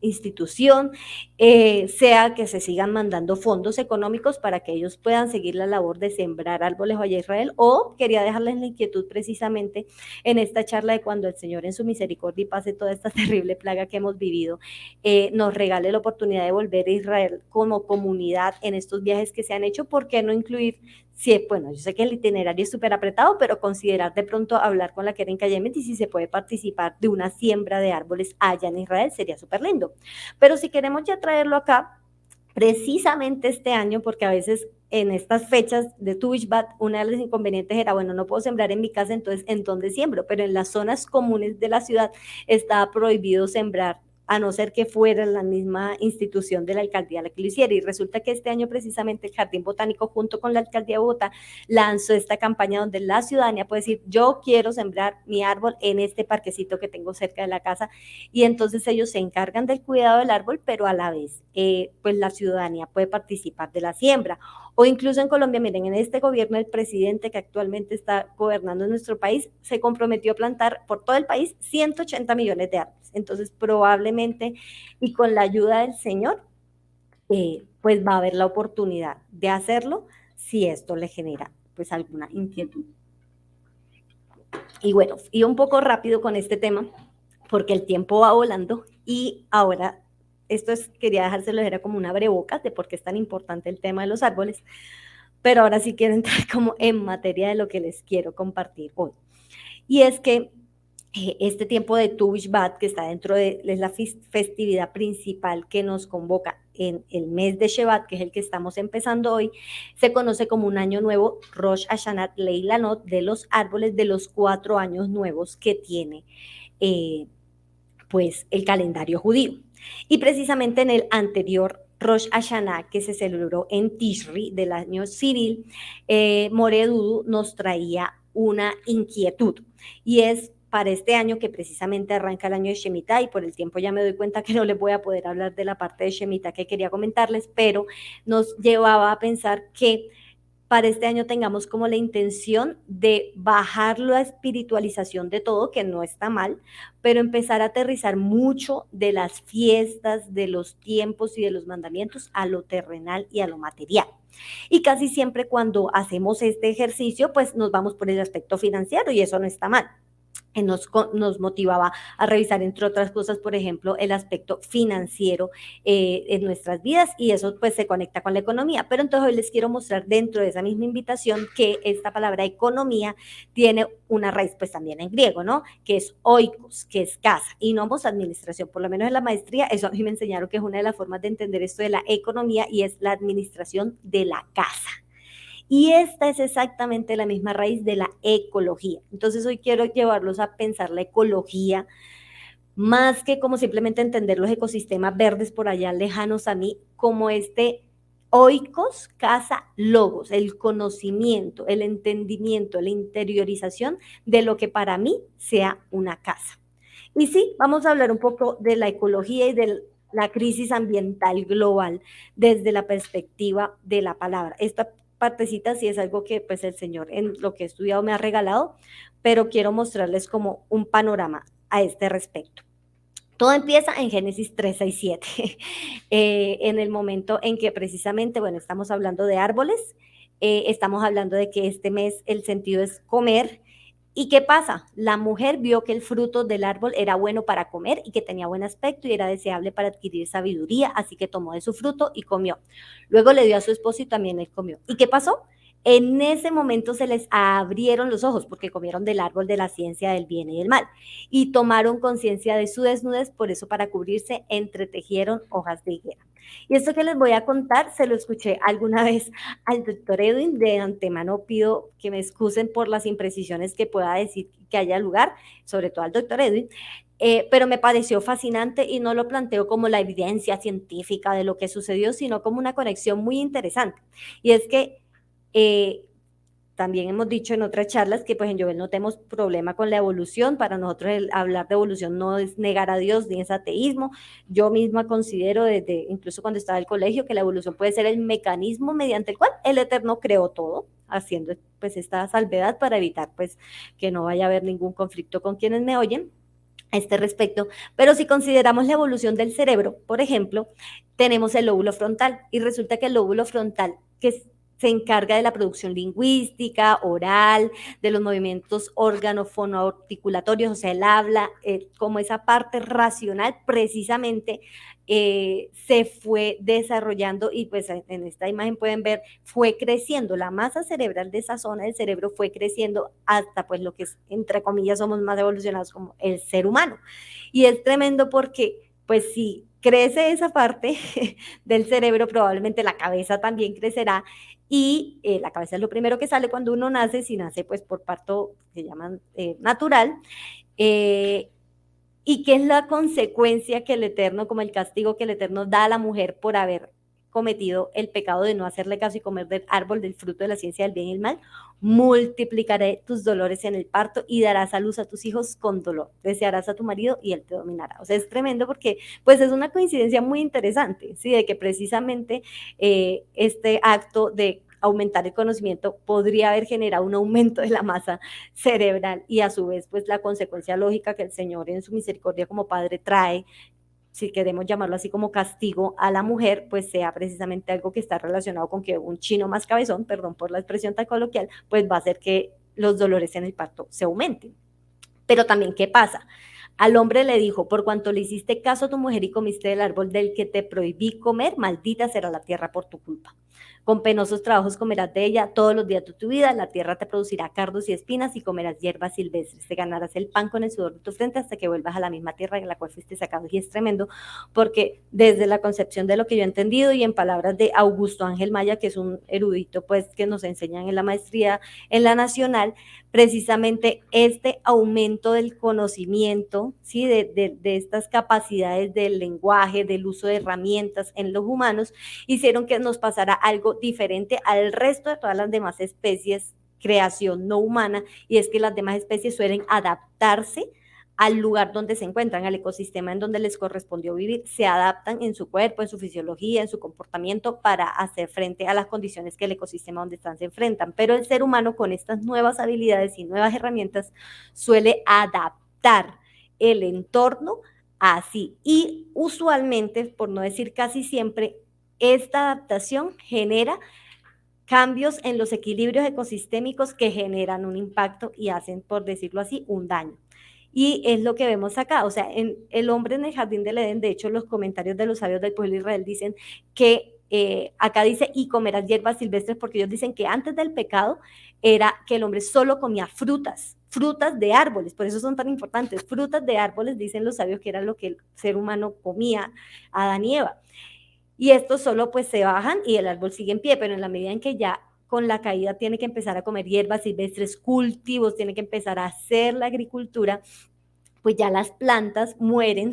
Speaker 1: institución, sea que se sigan mandando fondos económicos para que ellos puedan seguir la labor de sembrar árboles allá a Israel, o quería dejarles la inquietud precisamente en esta charla de cuando el Señor en su misericordia y pase toda esta terrible plaga que hemos vivido, nos regale la oportunidad de volver a Israel como comunidad en estos viajes que se han hecho. ¿Por qué no incluir? Sí, bueno, yo sé que el itinerario es súper apretado, pero considerar de pronto hablar con la Keren Kayemet, y si se puede participar de una siembra de árboles allá en Israel, sería súper lindo. Pero si queremos ya traerlo acá, precisamente este año, porque a veces en estas fechas de Tu B'Shvat, una de los inconvenientes era, bueno, no puedo sembrar en mi casa, entonces, ¿en dónde siembro? Pero en las zonas comunes de la ciudad está prohibido sembrar, a no ser que fuera la misma institución de la alcaldía la que lo hiciera. Y resulta que este año precisamente el Jardín Botánico junto con la alcaldía de Bogotá lanzó esta campaña donde la ciudadanía puede decir, yo quiero sembrar mi árbol en este parquecito que tengo cerca de la casa, y entonces ellos se encargan del cuidado del árbol, pero a la vez, pues la ciudadanía puede participar de la siembra. O incluso en Colombia, miren, en este gobierno el presidente que actualmente está gobernando nuestro país se comprometió a plantar por todo el país 180 millones de árboles. Entonces probablemente, y con la ayuda del Señor, pues va a haber la oportunidad de hacerlo si esto le genera pues alguna inquietud. Y bueno, y un poco rápido con este tema, porque el tiempo va volando, y ahora esto es, quería dejárselo, era como una abrebocas de por qué es tan importante el tema de los árboles, pero ahora sí quiero entrar como en materia de lo que les quiero compartir hoy. Y es que este tiempo de Tu B'Shvat, que está dentro de es la festividad principal que nos convoca en el mes de Shevat, que es el que estamos empezando hoy, se conoce como un año nuevo, Rosh Hashanah Leilanot, de los árboles de los 4 años nuevos que tiene eh, pues el calendario judío. Y precisamente en el anterior Rosh Hashanah, que se celebró en Tishri del año civil, More Dudu nos traía una inquietud, y es para este año que precisamente arranca el año de Shemitah, y por el tiempo ya me doy cuenta que no les voy a poder hablar de la parte de Shemitah que quería comentarles, pero nos llevaba a pensar que para este año tengamos como la intención de bajar la espiritualización de todo, que no está mal, pero empezar a aterrizar mucho de las fiestas, de los tiempos y de los mandamientos a lo terrenal y a lo material. Y casi siempre cuando hacemos este ejercicio, pues nos vamos por el aspecto financiero, y eso no está mal. Nos motivaba a revisar, entre otras cosas, por ejemplo, el aspecto financiero en nuestras vidas, y eso pues se conecta con la economía. Pero entonces hoy les quiero mostrar dentro de esa misma invitación que esta palabra economía tiene una raíz pues también en griego, ¿no? Que es oikos, que es casa, y nomos administración. Por lo menos en la maestría, eso a mí me enseñaron que es una de las formas de entender esto de la economía, y es la administración de la casa. Y esta es exactamente la misma raíz de la ecología. Entonces hoy quiero llevarlos a pensar la ecología más que como simplemente entender los ecosistemas verdes por allá lejanos a mí, como este oikos, casa, logos, el conocimiento, el entendimiento, la interiorización de lo que para mí sea una casa. Y sí, vamos a hablar un poco de la ecología y de la crisis ambiental global desde la perspectiva de la palabra. Esta partecitas y es algo que pues el Señor en lo que he estudiado me ha regalado, pero quiero mostrarles como un panorama a este respecto. Todo empieza en Génesis 3:6-7, en el momento en que precisamente, bueno, estamos hablando de árboles, estamos hablando de que este mes el sentido es comer. ¿Y qué pasa? La mujer vio que el fruto del árbol era bueno para comer y que tenía buen aspecto y era deseable para adquirir sabiduría, así que tomó de su fruto y comió. Luego le dio a su esposo y también él comió. ¿Y qué pasó? En ese momento se les abrieron los ojos porque comieron del árbol de la ciencia del bien y del mal y tomaron conciencia de su desnudez, por eso para cubrirse entretejieron hojas de higuera. Y esto que les voy a contar se lo escuché alguna vez al doctor Edwin. De antemano pido que me excusen por las imprecisiones que pueda decir que haya lugar, sobre todo al doctor Edwin, pero me pareció fascinante y no lo planteo como la evidencia científica de lo que sucedió, sino como una conexión muy interesante. Y es que eh, también hemos dicho en otras charlas que pues en Jovel no tenemos problema con la evolución. Para nosotros el hablar de evolución no es negar a Dios ni es ateísmo. Yo misma considero desde, incluso cuando estaba en el colegio, que la evolución puede ser el mecanismo mediante el cual el Eterno creó todo, haciendo pues esta salvedad para evitar pues que no vaya a haber ningún conflicto con quienes me oyen a este respecto. Pero si consideramos la evolución del cerebro, por ejemplo, tenemos el lóbulo frontal y resulta que el lóbulo frontal, que se encarga de la producción lingüística, oral, de los movimientos órgano-fonoarticulatorios, o sea, el habla, como esa parte racional, precisamente se fue desarrollando y pues en esta imagen pueden ver, fue creciendo, la masa cerebral de esa zona del cerebro fue creciendo hasta pues lo que es, entre comillas, somos más evolucionados como el ser humano. Y es tremendo porque pues si crece esa parte del cerebro, probablemente la cabeza también crecerá y la cabeza es lo primero que sale cuando uno nace, si nace pues por parto, se llaman natural, eh, y qué es la consecuencia que el Eterno, como el castigo que el Eterno da a la mujer por haber cometido el pecado de no hacerle caso y comer del árbol del fruto de la ciencia del bien y el mal. Multiplicaré tus dolores en el parto y darás a luz a tus hijos con dolor. Desearás a tu marido y él te dominará. O sea, es tremendo porque pues es una coincidencia muy interesante, ¿sí? De que precisamente este acto de aumentar el conocimiento podría haber generado un aumento de la masa cerebral y a su vez pues la consecuencia lógica que el Señor en su misericordia como Padre trae, si queremos llamarlo así como castigo a la mujer, pues sea precisamente algo que está relacionado con que un chino más cabezón, perdón por la expresión tan coloquial, pues va a hacer que los dolores en el parto se aumenten. Pero también, ¿qué pasa? Al hombre le dijo, por cuanto le hiciste caso a tu mujer y comiste del árbol del que te prohibí comer, maldita será la tierra por tu culpa. Con penosos trabajos comerás de ella todos los días de tu vida, la tierra te producirá cardos y espinas y comerás hierbas silvestres, te ganarás el pan con el sudor de tu frente hasta que vuelvas a la misma tierra en la cual fuiste sacado. Y es tremendo porque desde la concepción de lo que yo he entendido y en palabras de Augusto Ángel Maya, que es un erudito pues que nos enseñan en la maestría en la Nacional, precisamente este aumento del conocimiento, ¿sí? de estas capacidades del lenguaje, del uso de herramientas en los humanos, hicieron que nos pasara algo diferente al resto de todas las demás especies, creación no humana, y es que las demás especies suelen adaptarse al lugar donde se encuentran, al ecosistema en donde les correspondió vivir, se adaptan en su cuerpo, en su fisiología, en su comportamiento para hacer frente a las condiciones que el ecosistema donde están se enfrentan. Pero el ser humano con estas nuevas habilidades y nuevas herramientas suele adaptar el entorno así. Y usualmente, por no decir casi siempre, esta adaptación genera cambios en los equilibrios ecosistémicos que generan un impacto y hacen, por decirlo así, un daño. Y es lo que vemos acá, o sea, en el hombre en el jardín del Edén, de hecho, los comentarios de los sabios del pueblo de Israel dicen que acá dice, y comerás hierbas silvestres, porque ellos dicen que antes del pecado era que el hombre solo comía frutas, frutas de árboles, por eso son tan importantes, frutas de árboles, dicen los sabios que era lo que el ser humano comía, Adán y Eva. Y estos solo pues se bajan y el árbol sigue en pie, pero en la medida en que ya con la caída tiene que empezar a comer hierbas silvestres, cultivos, tiene que empezar a hacer la agricultura, pues ya las plantas mueren,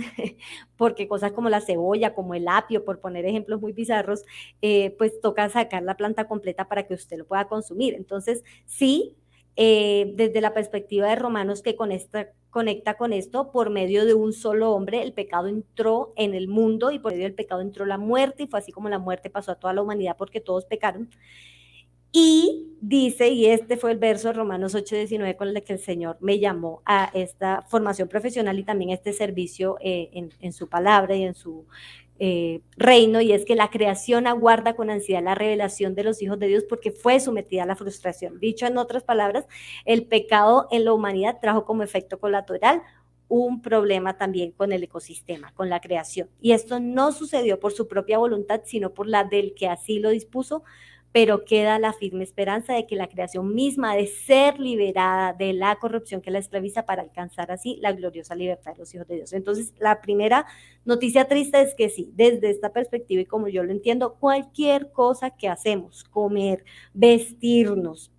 Speaker 1: porque cosas como la cebolla, como el apio, por poner ejemplos muy bizarros, pues toca sacar la planta completa para que usted lo pueda consumir. Entonces, sí, desde la perspectiva de Romanos que conecta con esto, por medio de un solo hombre, el pecado entró en el mundo y por medio del pecado entró la muerte y fue así como la muerte pasó a toda la humanidad porque todos pecaron. Y dice, y este fue el verso de Romanos 8:19 con el que el Señor me llamó a esta formación profesional y también a este servicio en su palabra y en su reino, y es que la creación aguarda con ansiedad la revelación de los hijos de Dios porque fue sometida a la frustración. Dicho en otras palabras, el pecado en la humanidad trajo como efecto colateral un problema también con el ecosistema, con la creación. Y esto no sucedió por su propia voluntad, sino por la del que así lo dispuso, pero queda la firme esperanza de que la creación misma ha de ser liberada de la corrupción que la esclaviza para alcanzar así la gloriosa libertad de los hijos de Dios. Entonces, la primera noticia triste es que sí, desde esta perspectiva y como yo lo entiendo, cualquier cosa que hacemos, comer, vestirnos,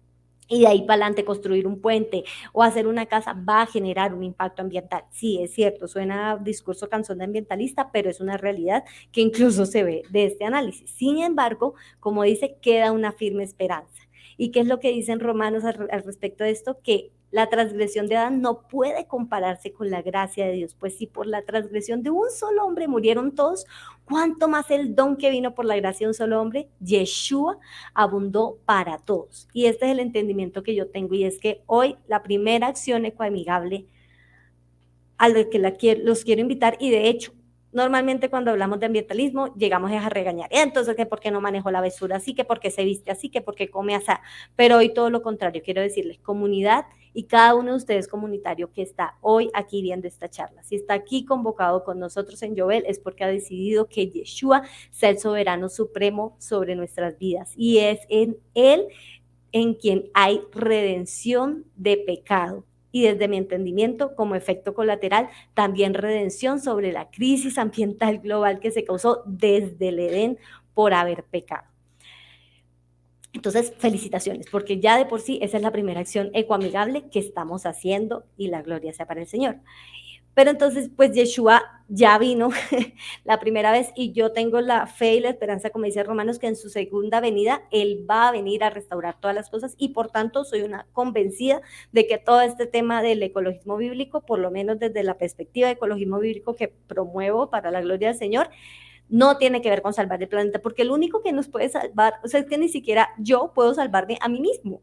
Speaker 1: y de ahí para adelante construir un puente o hacer una casa va a generar un impacto ambiental. Sí, es cierto, suena a discurso canción de ambientalista, pero es una realidad que incluso se ve de este análisis. Sin embargo, como dice, queda una firme esperanza. ¿Y qué es lo que dicen Romanos al respecto de esto? Que la transgresión de Adán no puede compararse con la gracia de Dios, pues si por la transgresión de un solo hombre murieron todos, ¿cuánto más el don que vino por la gracia de un solo hombre, Yeshua, abundó para todos? Y este es el entendimiento que yo tengo, y es que hoy la primera acción ecoamigable a lo que los quiero invitar, y de hecho, normalmente cuando hablamos de ambientalismo llegamos a regañar, entonces que por qué no manejo la basura así, que por qué se viste así, que por qué come así, pero hoy todo lo contrario, quiero decirles, comunidad y cada uno de ustedes comunitario que está hoy aquí viendo esta charla, si está aquí convocado con nosotros en Yovel, es porque ha decidido que Yeshua sea el soberano supremo sobre nuestras vidas, y es en él en quien hay redención de pecado. Y desde mi entendimiento, como efecto colateral, también redención sobre la crisis ambiental global que se causó desde el Edén por haber pecado. Entonces, felicitaciones, porque ya de por sí esa es la primera acción ecoamigable que estamos haciendo, y la gloria sea para el Señor. Pero entonces, pues Yeshua ya vino la primera vez, y yo tengo la fe y la esperanza, como dice Romanos, que en su segunda venida Él va a venir a restaurar todas las cosas, y por tanto soy una convencida de que todo este tema del ecologismo bíblico, por lo menos desde la perspectiva de ecologismo bíblico que promuevo para la gloria del Señor, no tiene que ver con salvar el planeta, porque el único que nos puede salvar, o sea, es que ni siquiera yo puedo salvarme a mí mismo,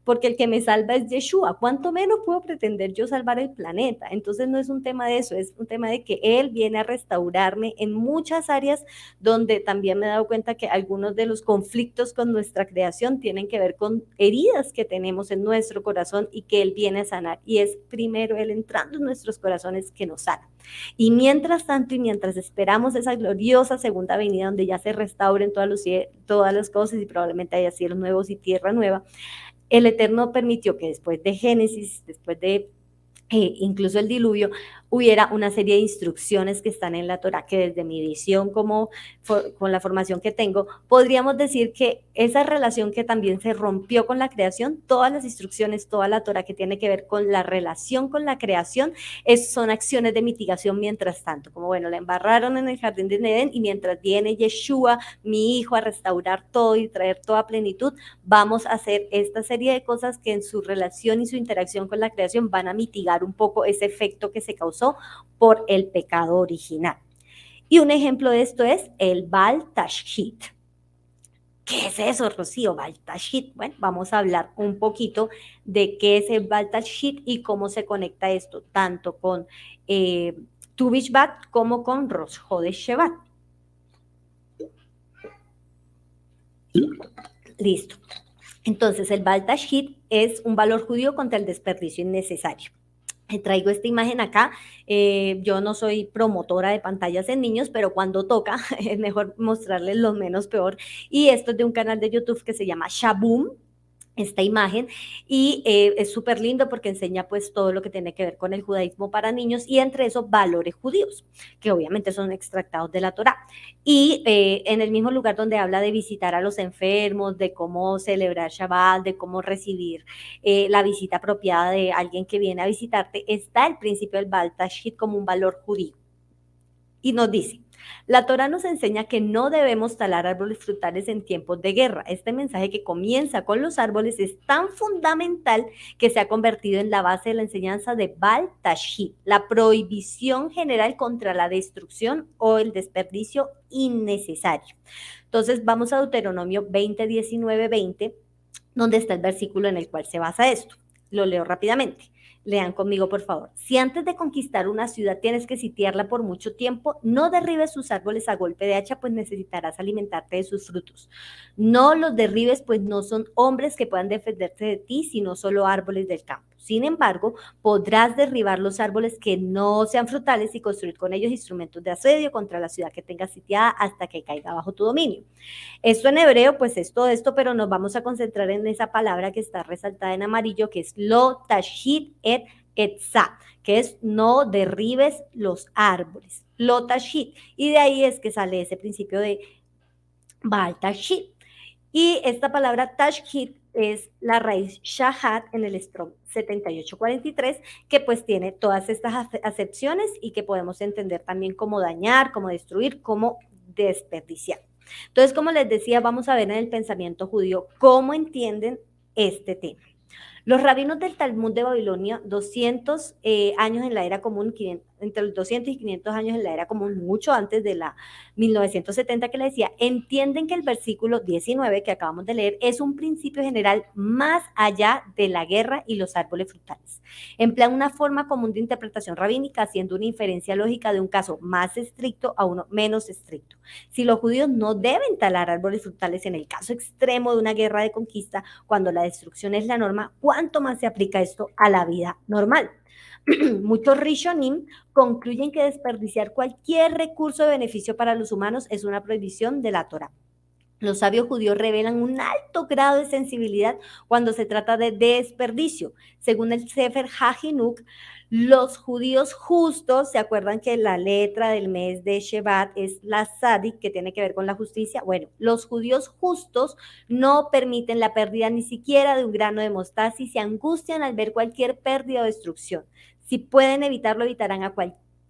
Speaker 1: porque el que me salva es Yeshua. ¿Cuánto menos puedo pretender yo salvar el planeta? Entonces no es un tema de eso, es un tema de que Él viene a restaurarme en muchas áreas donde también me he dado cuenta que algunos de los conflictos con nuestra creación tienen que ver con heridas que tenemos en nuestro corazón y que Él viene a sanar. Y es primero Él entrando en nuestros corazones que nos sana. Y mientras tanto, y mientras esperamos esa gloriosa segunda venida donde ya se restauren todas las cosas y probablemente haya cielos nuevos y tierra nueva, el Eterno permitió que después de Génesis, después de incluso el diluvio, hubiera una serie de instrucciones que están en la Torá, que desde mi visión con la formación que tengo, podríamos decir que esa relación que también se rompió con la creación, todas las instrucciones, toda la Torá que tiene que ver con la relación con la creación, son acciones de mitigación mientras tanto, como bueno, la embarraron en el jardín de Edén, y mientras viene Yeshua, mi hijo, a restaurar todo y traer toda plenitud, vamos a hacer esta serie de cosas que en su relación y su interacción con la creación van a mitigar un poco ese efecto que se causó por el pecado original. Y un ejemplo de esto es el Baal Tashit. ¿Qué es eso, Rocío? Baal Tashit. Bueno, vamos a hablar un poquito de qué es el Baal Tashit y cómo se conecta esto, tanto con Tu Bishvat como con Rosh Hodesh Shevat. Listo. Entonces, el Baal Tashit es un valor judío contra el desperdicio innecesario. Traigo esta imagen acá. Yo no soy promotora de pantallas en niños, pero cuando toca es mejor mostrarles lo menos peor. Y esto es de un canal de YouTube que se llama Shaboom, esta imagen, y es súper lindo porque enseña pues todo lo que tiene que ver con el judaísmo para niños, y entre esos valores judíos, que obviamente son extractados de la Torá. Y en el mismo lugar donde habla de visitar a los enfermos, de cómo celebrar Shabbat, de cómo recibir la visita apropiada de alguien que viene a visitarte, está el principio del Baal Tashit como un valor judío. Y nos dice, la Torá nos enseña que no debemos talar árboles frutales en tiempos de guerra. Este mensaje que comienza con los árboles es tan fundamental que se ha convertido en la base de la enseñanza de Baal Tashit, la prohibición general contra la destrucción o el desperdicio innecesario. Entonces vamos a Deuteronomio 20, 19, 20. donde está el versículo en el cual se basa esto. Lo leo rápidamente. Lean conmigo, por favor. Si antes de conquistar una ciudad tienes que sitiarla por mucho tiempo, no derribes sus árboles a golpe de hacha, pues necesitarás alimentarte de sus frutos. No los derribes, pues no son hombres que puedan defenderte de ti, sino solo árboles del campo. Sin embargo, podrás derribar los árboles que no sean frutales y construir con ellos instrumentos de asedio contra la ciudad que tengas sitiada hasta que caiga bajo tu dominio. Esto en hebreo, pues es todo esto, pero nos vamos a concentrar en esa palabra que está resaltada en amarillo, que es lo tashhit et etza, que es no derribes los árboles. Lo tashhit. Y de ahí es que sale ese principio de Baal tashhit. Y esta palabra tashhit es la raíz shahat en el Strong 7843, que pues tiene todas estas acepciones y que podemos entender también cómo dañar, cómo destruir, cómo desperdiciar. Entonces, como les decía, vamos a ver en el pensamiento judío cómo entienden este tema. Los rabinos del Talmud de Babilonia, 200 años en la era común, 500, entre los 200 y 500 años en la era común, mucho antes de la 1970 que le decía, entienden que el versículo 19 que acabamos de leer es un principio general más allá de la guerra y los árboles frutales. Emplean una forma común de interpretación rabínica, haciendo una inferencia lógica de un caso más estricto a uno menos estricto. Si los judíos no deben talar árboles frutales en el caso extremo de una guerra de conquista, cuando la destrucción es la norma, ¿cuánto más se aplica esto a la vida normal? Muchos Rishonim concluyen que desperdiciar cualquier recurso de beneficio para los humanos es una prohibición de la Torah. Los sabios judíos revelan un alto grado de sensibilidad cuando se trata de desperdicio. Según el Sefer HaHinuk, los judíos justos, ¿se acuerdan que la letra del mes de Shevat es la Sadik, que tiene que ver con la justicia? Bueno, los judíos justos no permiten la pérdida ni siquiera de un grano de mostaza y se angustian al ver cualquier pérdida o destrucción. Si pueden evitarlo, evitarán a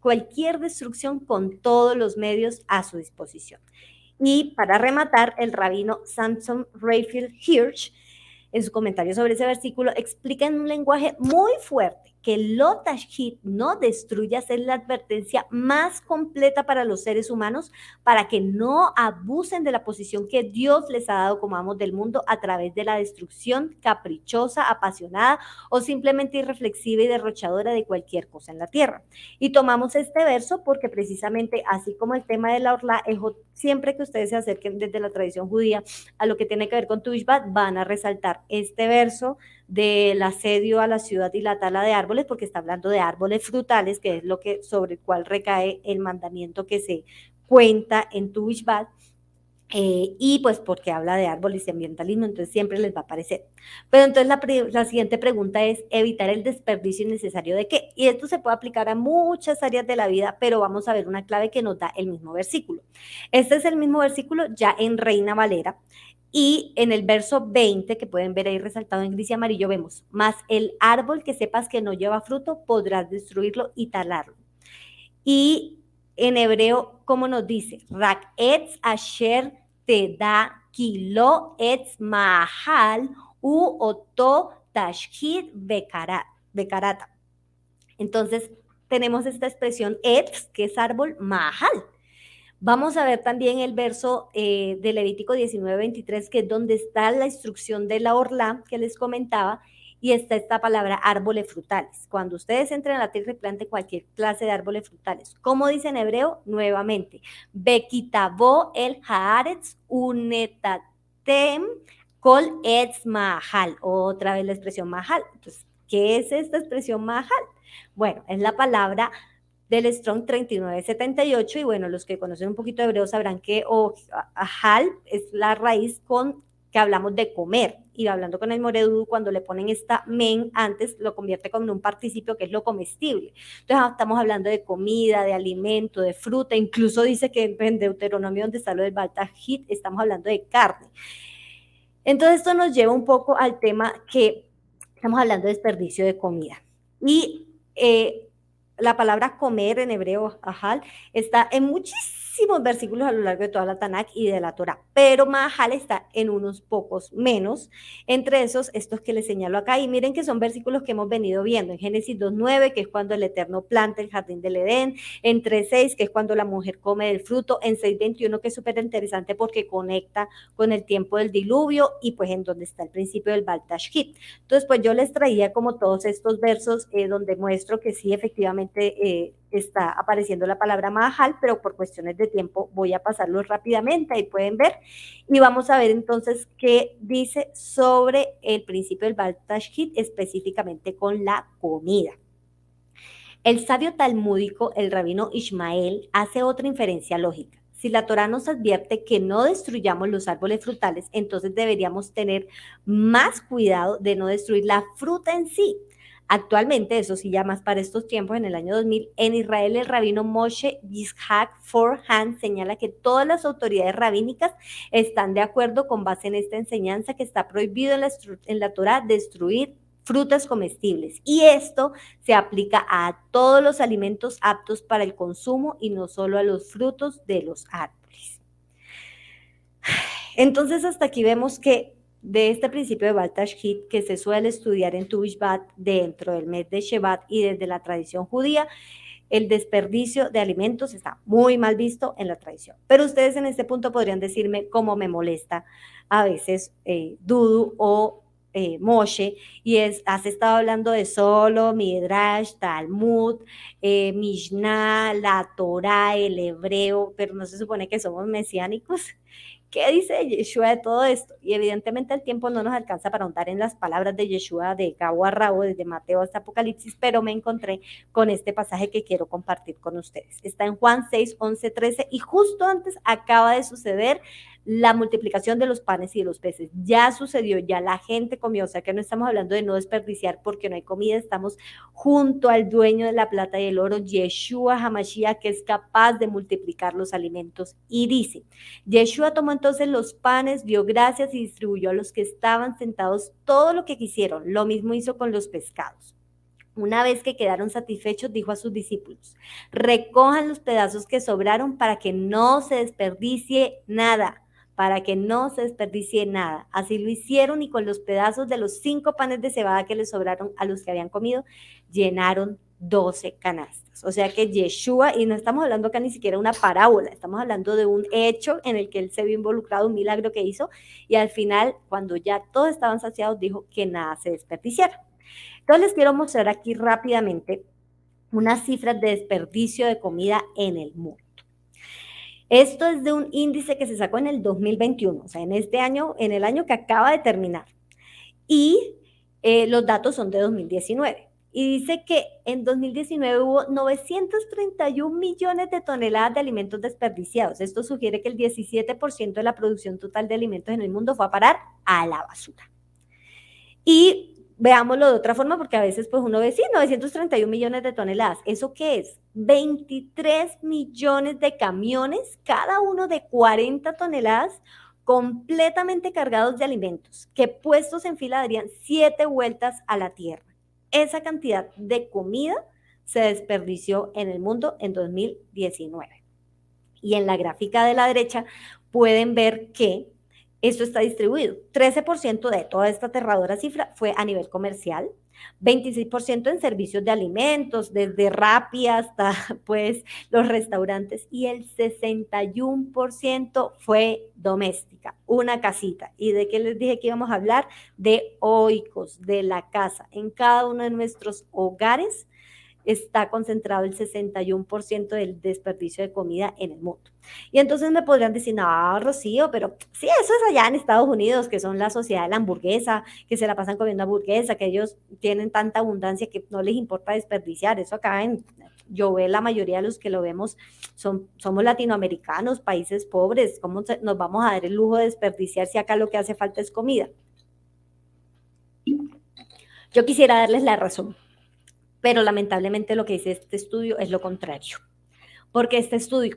Speaker 1: cualquier destrucción con todos los medios a su disposición. Y para rematar, el rabino Samson Raphael Hirsch, en su comentario sobre ese versículo, explica en un lenguaje muy fuerte que lo tashhit no destruya, es la advertencia más completa para los seres humanos para que no abusen de la posición que Dios les ha dado como amos del mundo a través de la destrucción caprichosa, apasionada o simplemente irreflexiva y derrochadora de cualquier cosa en la tierra. Y tomamos este verso porque precisamente así como el tema de la orla, siempre que ustedes se acerquen desde la tradición judía a lo que tiene que ver con Tu Bishvat, van a resaltar este verso del asedio a la ciudad y la tala de árboles, porque está hablando de árboles frutales, que es lo que sobre el cual recae el mandamiento que se cuenta en Tu Bishvat. Y pues porque habla de árboles y ambientalismo, entonces siempre les va a aparecer. Pero entonces la siguiente pregunta es evitar el desperdicio innecesario de qué. Y esto se puede aplicar a muchas áreas de la vida, pero vamos a ver una clave que nos da el mismo versículo. Este es el mismo versículo ya en Reina Valera. Y en el verso 20, que pueden ver ahí resaltado en gris y amarillo, vemos, más el árbol que sepas que no lleva fruto, podrás destruirlo y talarlo. Y en hebreo, ¿cómo nos dice? Rak etz asher te da kilo etz mahal u oto tashhid bekarata. Entonces, tenemos esta expresión etz, que es árbol, mahal. Vamos a ver también el verso de Levítico 19:23, que es donde está la instrucción de la orla que les comentaba, y está esta palabra árboles frutales. Cuando ustedes entren a la tierra y planten cualquier clase de árboles frutales, ¿cómo dice en hebreo? Nuevamente, Bekitabo el haaretz unetatem kol etz mahal. Otra vez la expresión mahal. Entonces, ¿qué es esta expresión mahal? Bueno, es la palabra del Strong 3978, y bueno, los que conocen un poquito de hebreo sabrán que ajal es la raíz con que hablamos de comer, y hablando con el Moredú, cuando le ponen esta men antes, lo convierte como en un participio que es lo comestible. Entonces estamos hablando de comida, de alimento, de fruta, incluso dice que en Deuteronomio, donde está lo del Baltajit, estamos hablando de carne. Entonces esto nos lleva un poco al tema que estamos hablando de desperdicio de comida. Y la palabra comer en hebreo, ajal, está en muchísimas muchísimos versículos a lo largo de toda la Tanakh y de la Torá, pero Mahal está en unos pocos menos, entre esos estos que les señalo acá, y miren que son versículos que hemos venido viendo, en Génesis 2:9, que es cuando el Eterno planta el jardín del Edén, en 3:6, que es cuando la mujer come del fruto, en 6:21, que es súper interesante porque conecta con el tiempo del diluvio, y pues en donde está el principio del Baal Tashkit. Entonces, pues yo les traía como todos estos versos donde muestro que sí, efectivamente, está apareciendo la palabra Mahal, pero por cuestiones de tiempo voy a pasarlos rápidamente, ahí pueden ver, y vamos a ver entonces qué dice sobre el principio del Baal Tashkit, específicamente con la comida. El sabio talmúdico, el rabino Ishmael, hace otra inferencia lógica. Si la Torá nos advierte que no destruyamos los árboles frutales, entonces deberíamos tener más cuidado de no destruir la fruta en sí. Actualmente, eso sí, ya más para estos tiempos, en el año 2000, en Israel el rabino Moshe Yitzhak Forhan señala que todas las autoridades rabínicas están de acuerdo con base en esta enseñanza que está prohibido en la Torá destruir frutas comestibles. Y esto se aplica a todos los alimentos aptos para el consumo y no solo a los frutos de los árboles. Entonces, hasta aquí vemos que de este principio de Baal Tashkit que se suele estudiar en Tu Bishvat dentro del mes de Shevat y desde la tradición judía, el desperdicio de alimentos está muy mal visto en la tradición. Pero ustedes en este punto podrían decirme cómo me molesta a veces Dudu o Moshe, y has estado hablando de solo Midrash, Talmud, Mishnah, la Torah, el hebreo, pero no se supone que somos mesiánicos. ¿Qué dice Yeshua de todo esto? Y evidentemente el tiempo no nos alcanza para ahondar en las palabras de Yeshua de cabo a rabo, desde Mateo hasta Apocalipsis, pero me encontré con este pasaje que quiero compartir con ustedes. Está en Juan 6, 11, 13, y justo antes acaba de suceder la multiplicación de los panes y de los peces. Ya sucedió, ya la gente comió, o sea que no estamos hablando de no desperdiciar porque no hay comida, estamos junto al dueño de la plata y el oro, Yeshua HaMashiach, que es capaz de multiplicar los alimentos. Y dice, Yeshua tomó entonces los panes, dio gracias y distribuyó a los que estaban sentados todo lo que quisieron. Lo mismo hizo con los pescados. Una vez que quedaron satisfechos, dijo a sus discípulos, recojan los pedazos que sobraron para que no se desperdicie nada, para que no se desperdicie nada. Así lo hicieron, y con los pedazos de los 5 panes de cebada que les sobraron a los que habían comido, llenaron 12 canastas. O sea que Yeshua, y no estamos hablando acá ni siquiera una parábola, estamos hablando de un hecho en el que él se vio involucrado, un milagro que hizo, y al final, cuando ya todos estaban saciados, dijo que nada se desperdiciara. Entonces les quiero mostrar aquí rápidamente unas cifras de desperdicio de comida en el mundo. Esto es de un índice que se sacó en el 2021, o sea, en este año, en el año que acaba de terminar. Y los datos son de 2019. Y dice que en 2019 hubo 931 millones de toneladas de alimentos desperdiciados. Esto sugiere que el 17% de la producción total de alimentos en el mundo fue a parar a la basura. Y veámoslo de otra forma, porque a veces pues uno ve, sí, 931 millones de toneladas. ¿Eso qué es? 23 millones de camiones, cada uno de 40 toneladas, completamente cargados de alimentos, que puestos en fila darían 7 vueltas a la Tierra. Esa cantidad de comida se desperdició en el mundo en 2019. Y en la gráfica de la derecha pueden ver que esto está distribuido. 13% de toda esta aterradora cifra fue a nivel comercial, 26% en servicios de alimentos, desde Rappi hasta pues los restaurantes, y el 61% fue doméstica, una casita. ¿Y de qué les dije que íbamos a hablar? De oikos, de la casa. En cada uno de nuestros hogares está concentrado el 61% del desperdicio de comida en el mundo. Y entonces me podrían decir, no, Rocío, pero sí, eso es allá en Estados Unidos, que son la sociedad de la hamburguesa, que se la pasan comiendo hamburguesa, que ellos tienen tanta abundancia que no les importa desperdiciar. Eso acá yo veo la mayoría de los que lo vemos, somos latinoamericanos, países pobres. ¿Cómo nos vamos a dar el lujo de desperdiciar si acá lo que hace falta es comida? Yo quisiera darles la razón, pero lamentablemente lo que dice este estudio es lo contrario, porque este estudio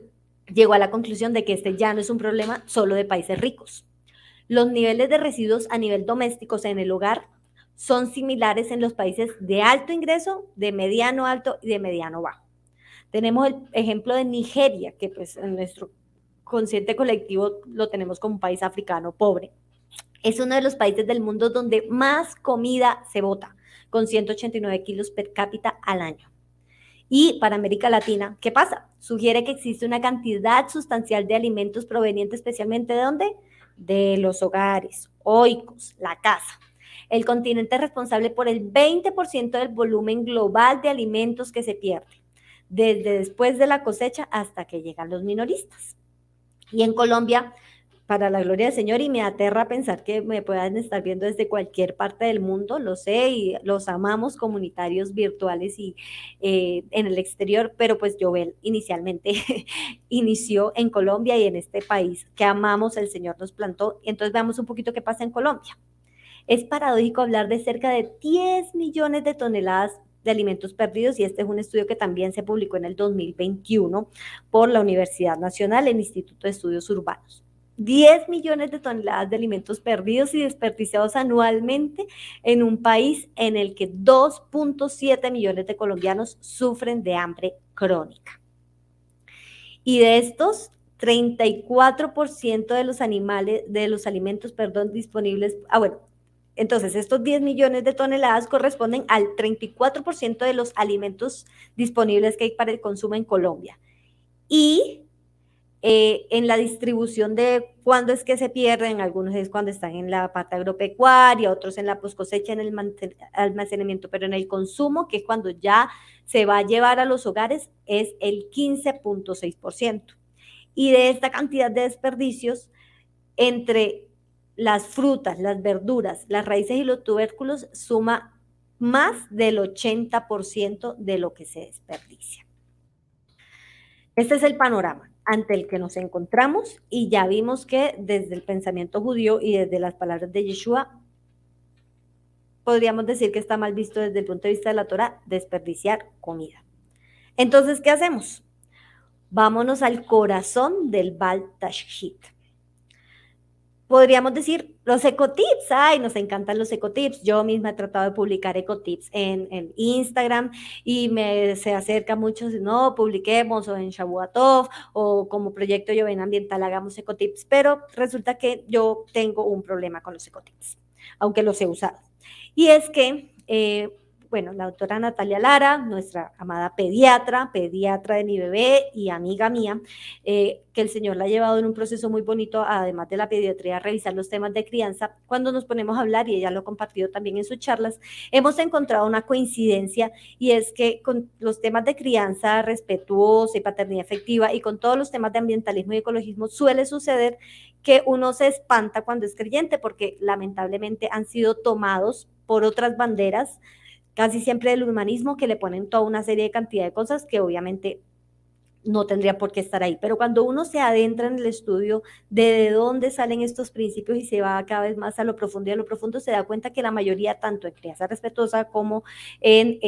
Speaker 1: llegó a la conclusión de que este ya no es un problema solo de países ricos. Los niveles de residuos a nivel doméstico, o sea, en el hogar, son similares en los países de alto ingreso, de mediano alto y de mediano bajo. Tenemos el ejemplo de Nigeria, que pues en nuestro consciente colectivo lo tenemos como un país africano pobre. Es uno de los países del mundo donde más comida se bota, con 189 kilos per cápita al año. Y para América Latina, ¿qué pasa? Sugiere que existe una cantidad sustancial de alimentos provenientes especialmente de dónde? De los hogares, oikos, la casa. El continente es responsable por el 20% del volumen global de alimentos que se pierde, desde después de la cosecha hasta que llegan los minoristas. Y en Colombia, para la gloria del Señor, y me aterra pensar que me puedan estar viendo desde cualquier parte del mundo, lo sé, y los amamos comunitarios virtuales y en el exterior, pero pues Jovel inicialmente inició en Colombia y en este país que amamos, el Señor nos plantó. Entonces veamos un poquito qué pasa en Colombia. Es paradójico hablar de cerca de 10 millones de toneladas de alimentos perdidos, y este es un estudio que también se publicó en el 2021 por la Universidad Nacional, el Instituto de Estudios Urbanos. 10 millones de toneladas de alimentos perdidos y desperdiciados anualmente en un país en el que 2.7 millones de colombianos sufren de hambre crónica. Y de estos, 34% de los animales, de los alimentos, perdón, disponibles, bueno, entonces estos 10 millones de toneladas corresponden al 34% de los alimentos disponibles que hay para el consumo en Colombia. Y en la distribución de cuándo es que se pierden, algunos es cuando están en la parte agropecuaria, otros en la poscosecha, en el almacenamiento, pero en el consumo, que es cuando ya se va a llevar a los hogares, es el 15.6%. Y de esta cantidad de desperdicios, entre las frutas, las verduras, las raíces y los tubérculos, suma más del 80% de lo que se desperdicia. Este es el panorama ante el que nos encontramos, y ya vimos que desde el pensamiento judío y desde las palabras de Yeshua, podríamos decir que está mal visto desde el punto de vista de la Torá desperdiciar comida. Entonces, ¿qué hacemos? Vámonos al corazón del Baal Tashhit. Podríamos decir los ecotips. Ay, nos encantan los ecotips. Yo misma he tratado de publicar ecotips en Instagram y se acerca muchos, no, publiquemos, o en Shabuatov, o como proyecto Joven Ambiental hagamos ecotips, pero resulta que yo tengo un problema con los ecotips, aunque los he usado. Y es que bueno, la doctora Natalia Lara, nuestra amada pediatra de mi bebé y amiga mía, que el Señor la ha llevado en un proceso muy bonito, además de la pediatría, a revisar los temas de crianza. Cuando nos ponemos a hablar, y ella lo ha compartido también en sus charlas, hemos encontrado una coincidencia, y es que con los temas de crianza respetuosa y paternidad efectiva, y con todos los temas de ambientalismo y ecologismo, suele suceder que uno se espanta cuando es creyente, porque lamentablemente han sido tomados por otras banderas, casi siempre del humanismo, que le ponen toda una serie de cantidad de cosas que obviamente no tendría por qué estar ahí. Pero cuando uno se adentra en el estudio de dónde salen estos principios y se va cada vez más a lo profundo y a lo profundo, se da cuenta que la mayoría, tanto en crianza respetuosa como en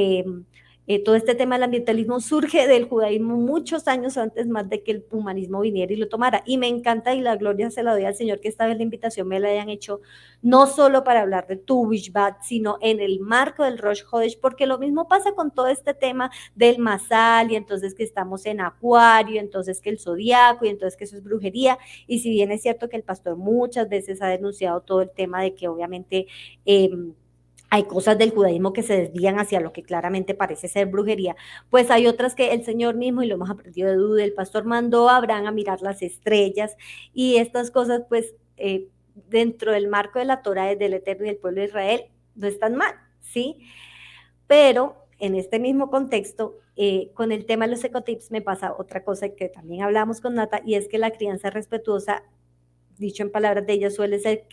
Speaker 1: todo este tema del ambientalismo, surge del judaísmo muchos años antes, más de que el humanismo viniera y lo tomara. Y me encanta, y la gloria se la doy al Señor, que esta vez la invitación me la hayan hecho no solo para hablar de Tu Bishvat, sino en el marco del Rosh Hodesh, porque lo mismo pasa con todo este tema del Masal, y entonces que estamos en Acuario, entonces que el zodiaco, y entonces que eso es brujería. Y si bien es cierto que el pastor muchas veces ha denunciado todo el tema de que obviamente hay cosas del judaísmo que se desvían hacia lo que claramente parece ser brujería, pues hay otras que el Señor mismo, y lo hemos aprendido de Duda, el pastor mandó a Abraham a mirar las estrellas, y estas cosas pues dentro del marco de la Torá del Eterno y del pueblo de Israel no están mal, ¿sí? Pero en este mismo contexto, con el tema de los ecotips me pasa otra cosa que también hablamos con Nata, y es que la crianza respetuosa, dicho en palabras de ella, suele ser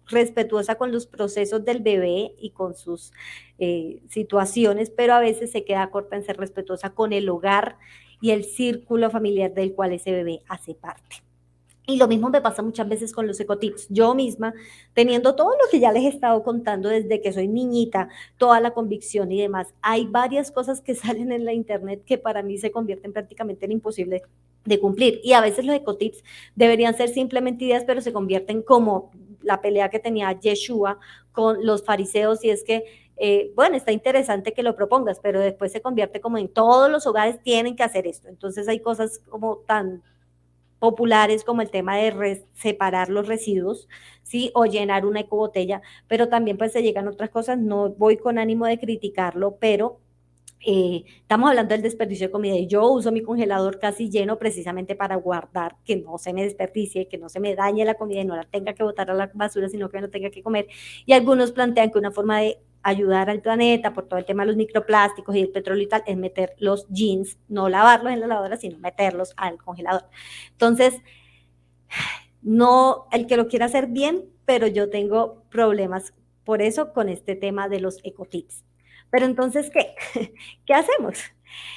Speaker 1: respetuosa con los procesos del bebé y con sus situaciones, pero a veces se queda corta en ser respetuosa con el hogar y el círculo familiar del cual ese bebé hace parte. Y lo mismo me pasa muchas veces con los ecotips. Yo misma, teniendo todo lo que ya les he estado contando desde que soy niñita, toda la convicción y demás, hay varias cosas que salen en la internet que para mí se convierten prácticamente en imposible de cumplir. Y a veces los ecotips deberían ser simplemente ideas, pero se convierten como la pelea que tenía Yeshua con los fariseos, y es que bueno, está interesante que lo propongas, pero después se convierte como en todos los hogares tienen que hacer esto. Entonces hay cosas como tan populares como el tema de separar los residuos, ¿sí? O llenar una ecobotella, pero también pues se llegan otras cosas, no voy con ánimo de criticarlo, pero estamos hablando del desperdicio de comida y yo uso mi congelador casi lleno precisamente para guardar, que no se me desperdicie, que no se me dañe la comida y no la tenga que botar a la basura, sino que no tenga que comer. Y algunos plantean que una forma de ayudar al planeta por todo el tema de los microplásticos y el petróleo y tal es meter los jeans, no lavarlos en la lavadora, sino meterlos al congelador. Entonces, no, el que lo quiera hacer bien, pero yo tengo problemas por eso con este tema de los ecotips. Pero entonces, ¿qué? ¿Qué hacemos?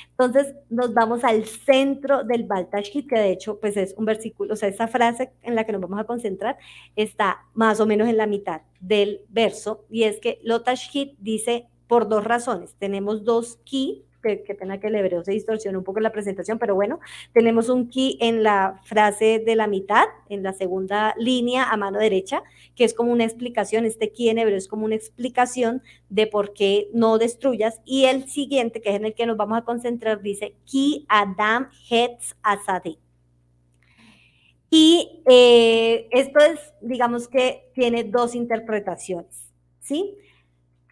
Speaker 1: Entonces nos vamos al centro del Baltashit, que de hecho pues es un versículo, o sea, esa frase en la que nos vamos a concentrar está más o menos en la mitad del verso, y es que Lotashit dice por dos razones. Tenemos dos ki, que pena que el hebreo se distorsiona un poco en la presentación, pero bueno, tenemos un ki en la frase de la mitad, en la segunda línea a mano derecha, que es como una explicación, este ki en hebreo es como una explicación de por qué no destruyas, y el siguiente, que es en el que nos vamos a concentrar, dice, Ki Adam Hetz Asadeh. Y esto es, digamos que tiene dos interpretaciones, ¿sí?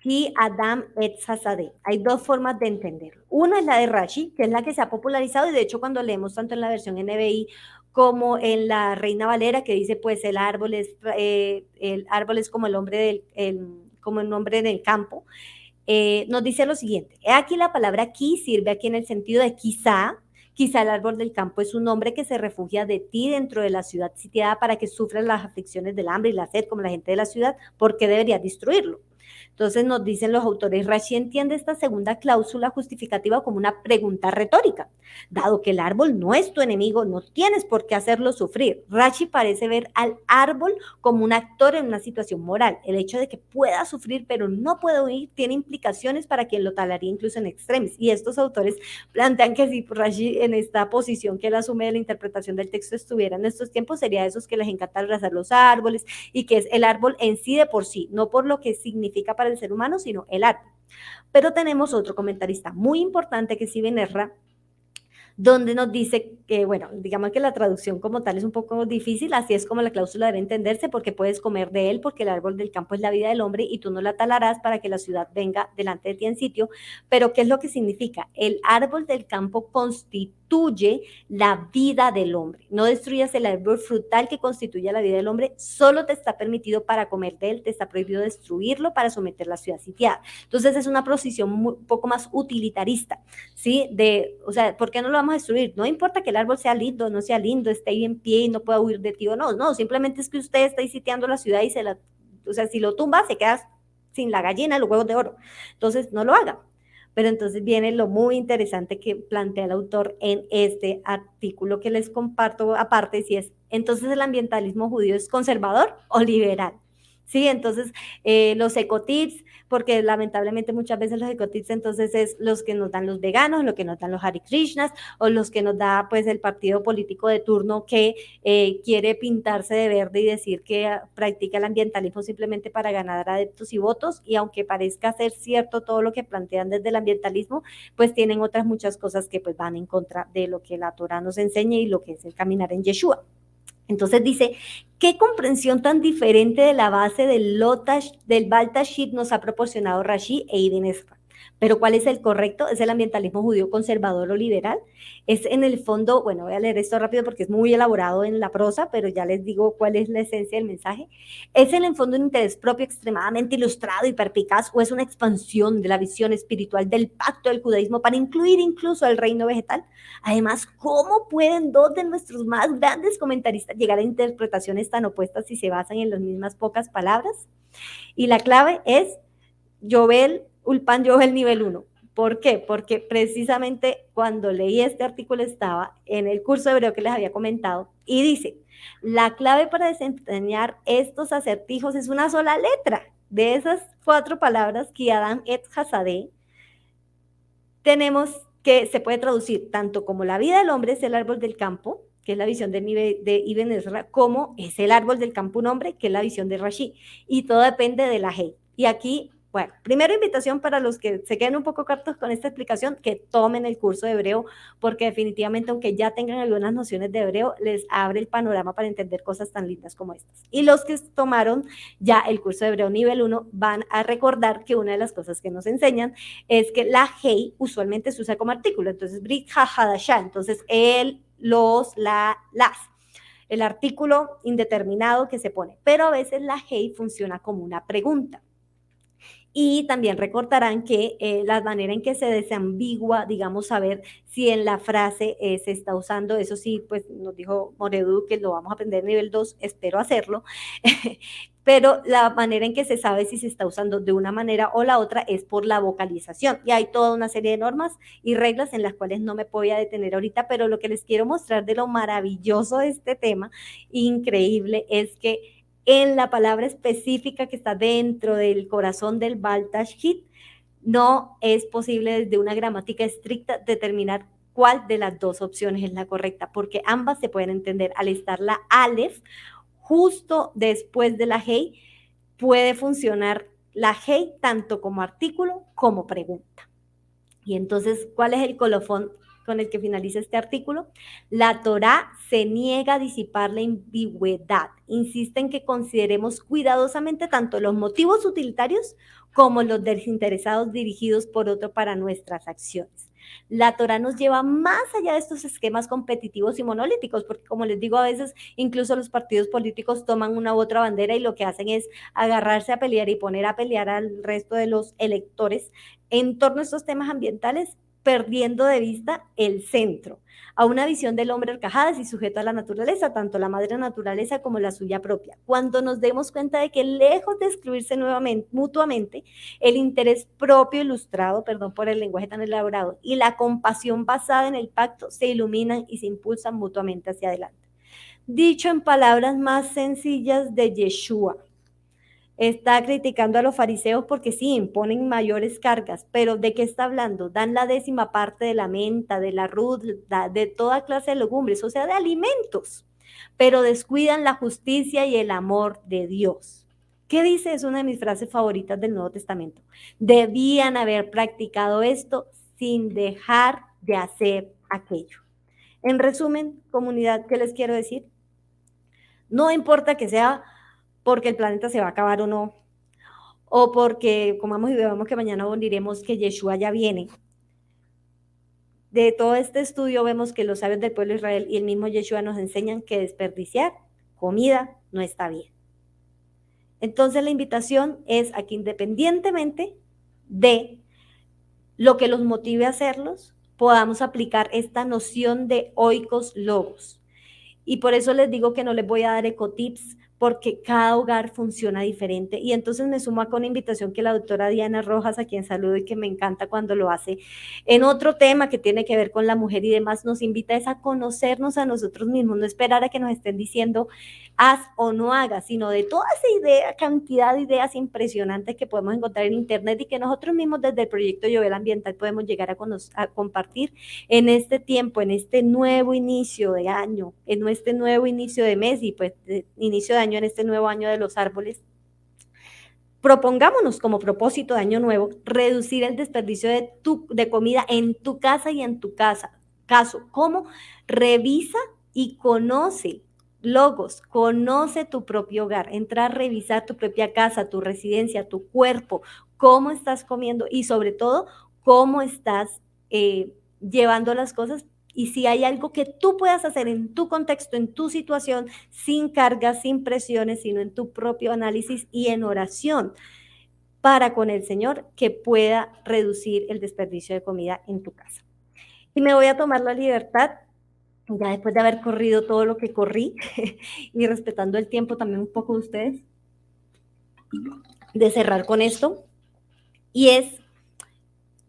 Speaker 1: Ki Adam Hetz Hasadeh. Hay dos formas de entenderlo. Una es la de Rashi, que es la que se ha popularizado, y de hecho cuando leemos tanto en la versión NBI como en la Reina Valera, que dice pues el árbol es como el hombre como el hombre en el campo, nos dice lo siguiente. Aquí la palabra ki sirve aquí en el sentido de quizá el árbol del campo es un hombre que se refugia de ti dentro de la ciudad sitiada para que sufras las aflicciones del hambre y la sed como la gente de la ciudad, porque deberías destruirlo. Entonces nos dicen los autores, Rashi entiende esta segunda cláusula justificativa como una pregunta retórica. Dado que el árbol no es tu enemigo, no tienes por qué hacerlo sufrir. Rashi parece ver al árbol como un actor en una situación moral. El hecho de que pueda sufrir pero no pueda huir tiene implicaciones para quien lo talaría incluso en extremis. Y estos autores plantean que si Rashi en esta posición que él asume de la interpretación del texto estuviera en estos tiempos, sería de esos que les encanta abrazar los árboles y que es el árbol en sí de por sí, no por lo que significa para el ser humano, sino el árbol. Pero tenemos otro comentarista muy importante que es Ibn Ezra, donde nos dice que, bueno, digamos que la traducción como tal es un poco difícil, así es como la cláusula debe entenderse, porque puedes comer de él, porque el árbol del campo es la vida del hombre y tú no la talarás para que la ciudad venga delante de ti en sitio. Pero ¿qué es lo que significa? El árbol del campo constituye la vida del hombre. No destruyas el árbol frutal que constituye la vida del hombre, solo te está permitido para comer de él, te está prohibido destruirlo para someter la ciudad sitiada. Entonces es una posición un poco más utilitarista, ¿sí? O sea, ¿por qué no lo vamos a destruir? No importa que el árbol sea lindo, no sea lindo, esté ahí en pie y no pueda huir de ti o no, simplemente es que usted está ahí sitiando la ciudad y o sea, si lo tumba, se queda sin la gallina, los huevos de oro. Entonces, no lo haga. Pero entonces viene lo muy interesante que plantea el autor en este artículo que les comparto aparte, si es, entonces el ambientalismo judío es conservador o liberal. Sí, entonces los ecotips, porque lamentablemente muchas veces los ecotips entonces es los que nos dan los veganos, lo que nos dan los Hare Krishnas o los que nos da pues el partido político de turno que quiere pintarse de verde y decir que practica el ambientalismo simplemente para ganar adeptos y votos, y aunque parezca ser cierto todo lo que plantean desde el ambientalismo, pues tienen otras muchas cosas que pues van en contra de lo que la Torah nos enseña y lo que es el caminar en Yeshua. Entonces dice, ¿qué comprensión tan diferente de la base del Baltashit nos ha proporcionado Rashi e Ibn Ezra? Pero ¿cuál es el correcto? ¿Es el ambientalismo judío conservador o liberal? Es en el fondo, bueno, voy a leer esto rápido porque es muy elaborado en la prosa, pero ya les digo cuál es la esencia del mensaje. ¿Es en el fondo un interés propio extremadamente ilustrado y perpicaz o es una expansión de la visión espiritual del pacto del judaísmo para incluir incluso al reino vegetal? Además, ¿cómo pueden dos de nuestros más grandes comentaristas llegar a interpretaciones tan opuestas si se basan en las mismas pocas palabras? Y la clave es Ulpan Yovel nivel 1. ¿Por qué? Porque precisamente cuando leí este artículo estaba en el curso de hebreo que les había comentado y dice, la clave para desentrañar estos acertijos es una sola letra. De esas 4 palabras, Ki Adam et Hasadeh, tenemos que se puede traducir tanto como la vida del hombre es el árbol del campo, que es la visión de Ibn Ezra, como es el árbol del campo un hombre, que es la visión de Rashi. Y todo depende de la Hei. Y aquí Bueno, primero invitación para los que se queden un poco cortos con esta explicación, que tomen el curso de hebreo, porque definitivamente, aunque ya tengan algunas nociones de hebreo, les abre el panorama para entender cosas tan lindas como estas. Y los que tomaron ya el curso de hebreo nivel 1 van a recordar que una de las cosas que nos enseñan es que la hey usualmente se usa como artículo, entonces brit hadasha, entonces el, los, la, las, el artículo indeterminado que se pone, pero a veces la hey funciona como una pregunta. Y también recordarán que la manera en que se desambigua, digamos, saber si en la frase se está usando, eso sí, pues nos dijo Moredu que lo vamos a aprender en nivel 2, espero hacerlo, pero la manera en que se sabe si se está usando de una manera o la otra es por la vocalización. Y hay toda una serie de normas y reglas en las cuales no me voy a detener ahorita, pero lo que les quiero mostrar de lo maravilloso de este tema, increíble, es que en la palabra específica que está dentro del corazón del Baltashit, no es posible desde una gramática estricta determinar cuál de las dos opciones es la correcta, porque ambas se pueden entender. Al estar la Aleph justo después de la Hey, puede funcionar la Hey tanto como artículo como pregunta. Y entonces, ¿cuál es el colofón con el que finaliza este artículo? La Torá se niega a disipar la ambigüedad. Insiste en que consideremos cuidadosamente tanto los motivos utilitarios como los desinteresados dirigidos por otro para nuestras acciones. La Torá nos lleva más allá de estos esquemas competitivos y monolíticos, porque como les digo, a veces incluso los partidos políticos toman una u otra bandera y lo que hacen es agarrarse a pelear y poner a pelear al resto de los electores en torno a estos temas ambientales, perdiendo de vista el centro, a una visión del hombre arcajadas y sujeto a la naturaleza, tanto la madre naturaleza como la suya propia. Cuando nos demos cuenta de que lejos de excluirse nuevamente, mutuamente, el interés propio ilustrado, perdón por el lenguaje tan elaborado, y la compasión basada en el pacto se iluminan y se impulsan mutuamente hacia adelante. Dicho en palabras más sencillas de Yeshua, está criticando a los fariseos porque sí, imponen mayores cargas, pero ¿de qué está hablando? Dan la décima parte de la menta, de la ruda, de toda clase de legumbres, o sea, de alimentos, pero descuidan la justicia y el amor de Dios. ¿Qué dice? Es una de mis frases favoritas del Nuevo Testamento. Debían haber practicado esto sin dejar de hacer aquello. En resumen, comunidad, ¿qué les quiero decir? No importa que sea porque el planeta se va a acabar o no, o porque comamos y bebamos que mañana moriremos, que Yeshua ya viene. De todo este estudio vemos que los sabios del pueblo de Israel y el mismo Yeshua nos enseñan que desperdiciar comida no está bien. Entonces la invitación es a que independientemente de lo que los motive a hacerlos, podamos aplicar esta noción de oikos logos. Y por eso les digo que no les voy a dar ecotips, porque cada hogar funciona diferente. Y entonces me sumo con una invitación que la doctora Diana Rojas, a quien saludo y que me encanta cuando lo hace, en otro tema que tiene que ver con la mujer y demás, nos invita es a conocernos a nosotros mismos, no esperar a que nos estén diciendo haz o no hagas, sino de toda esa idea, cantidad de ideas impresionantes que podemos encontrar en internet y que nosotros mismos desde el proyecto Llover Ambiental podemos llegar a compartir en este tiempo, en este nuevo inicio de año, en este nuevo inicio de mes y pues inicio de año, en este nuevo año de los árboles. Propongámonos como propósito de año nuevo reducir el desperdicio de comida en tu casa y en tu caso. ¿Cómo? Revisa y conoce logos, conoce tu propio hogar, entra a revisar tu propia casa, tu residencia, tu cuerpo, cómo estás comiendo y sobre todo cómo estás llevando las cosas y si hay algo que tú puedas hacer en tu contexto, en tu situación, sin cargas, sin presiones, sino en tu propio análisis y en oración para con el Señor que pueda reducir el desperdicio de comida en tu casa. Y me voy a tomar la libertad, ya después de haber corrido todo lo que corrí y respetando el tiempo también un poco de ustedes, de cerrar con esto. Y es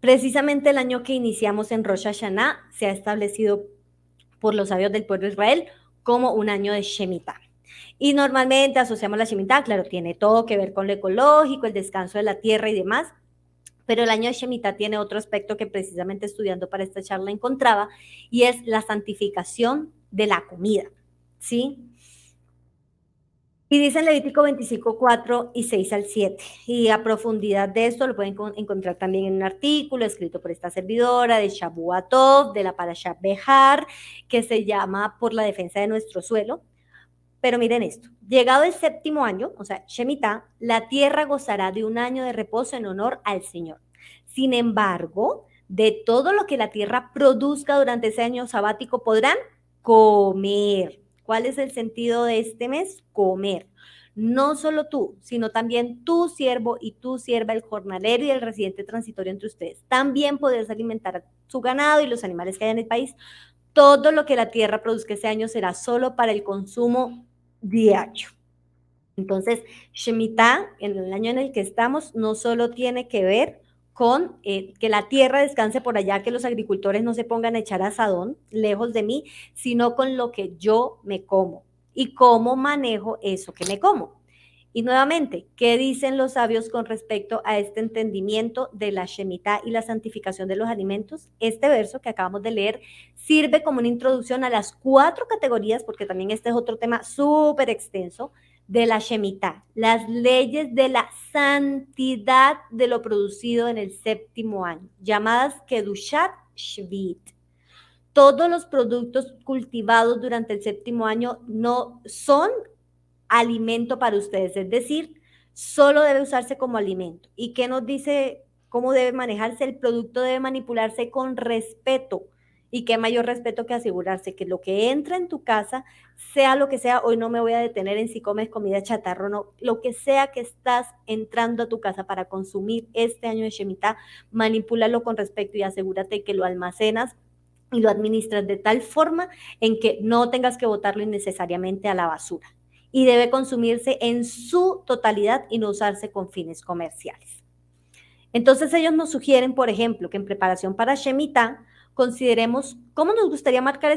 Speaker 1: precisamente el año que iniciamos en Rosh Hashanah, se ha establecido por los sabios del pueblo de Israel como un año de Shemitah. Y normalmente asociamos la Shemitah, claro, tiene todo que ver con lo ecológico, el descanso de la tierra y demás, pero el año de Shemitah tiene otro aspecto que precisamente estudiando para esta charla encontraba, y es la santificación de la comida, ¿sí? Y dice en Levítico 25, 4 y 6 al 7. Y a profundidad de esto lo pueden encontrar también en un artículo escrito por esta servidora de Shavua Tov, de la Parashat Behar, que se llama Por la defensa de nuestro suelo. Pero miren esto, llegado el séptimo año, o sea, Shemitah, la tierra gozará de un año de reposo en honor al Señor. Sin embargo, de todo lo que la tierra produzca durante ese año sabático podrán comer. ¿Cuál es el sentido de este mes? Comer. No solo tú, sino también tu siervo y tu sierva, el jornalero y el residente transitorio entre ustedes. También podrás alimentar a su ganado y los animales que hay en el país. Todo lo que la tierra produzca ese año será solo para el consumo diario. Entonces, Shemitah, en el año en el que estamos, no solo tiene que ver con que la tierra descanse por allá, que los agricultores no se pongan a echar asadón lejos de mí, sino con lo que yo me como y cómo manejo eso que me como. Y nuevamente, ¿qué dicen los sabios con respecto a este entendimiento de la Shemitah y la santificación de los alimentos? Este verso que acabamos de leer sirve como una introducción a las 4 categorías, porque también este es otro tema súper extenso, de la Shemitah, las leyes de la santidad de lo producido en el séptimo año, llamadas Kedushat Shvit. Todos los productos cultivados durante el séptimo año no son alimento para ustedes, es decir, solo debe usarse como alimento. ¿Y qué nos dice cómo debe manejarse? El producto debe manipularse con respeto. Y qué mayor respeto que asegurarse que lo que entra en tu casa, sea lo que sea, hoy no me voy a detener en si comes comida chatarra o no, lo que sea que estás entrando a tu casa para consumir este año de Shemitah, manipúlalo con respeto y asegúrate que lo almacenas y lo administras de tal forma en que no tengas que botarlo innecesariamente a la basura. Y debe consumirse en su totalidad y no usarse con fines comerciales. Entonces ellos nos sugieren, por ejemplo, que en preparación para Shemitah consideremos cómo nos gustaría marcar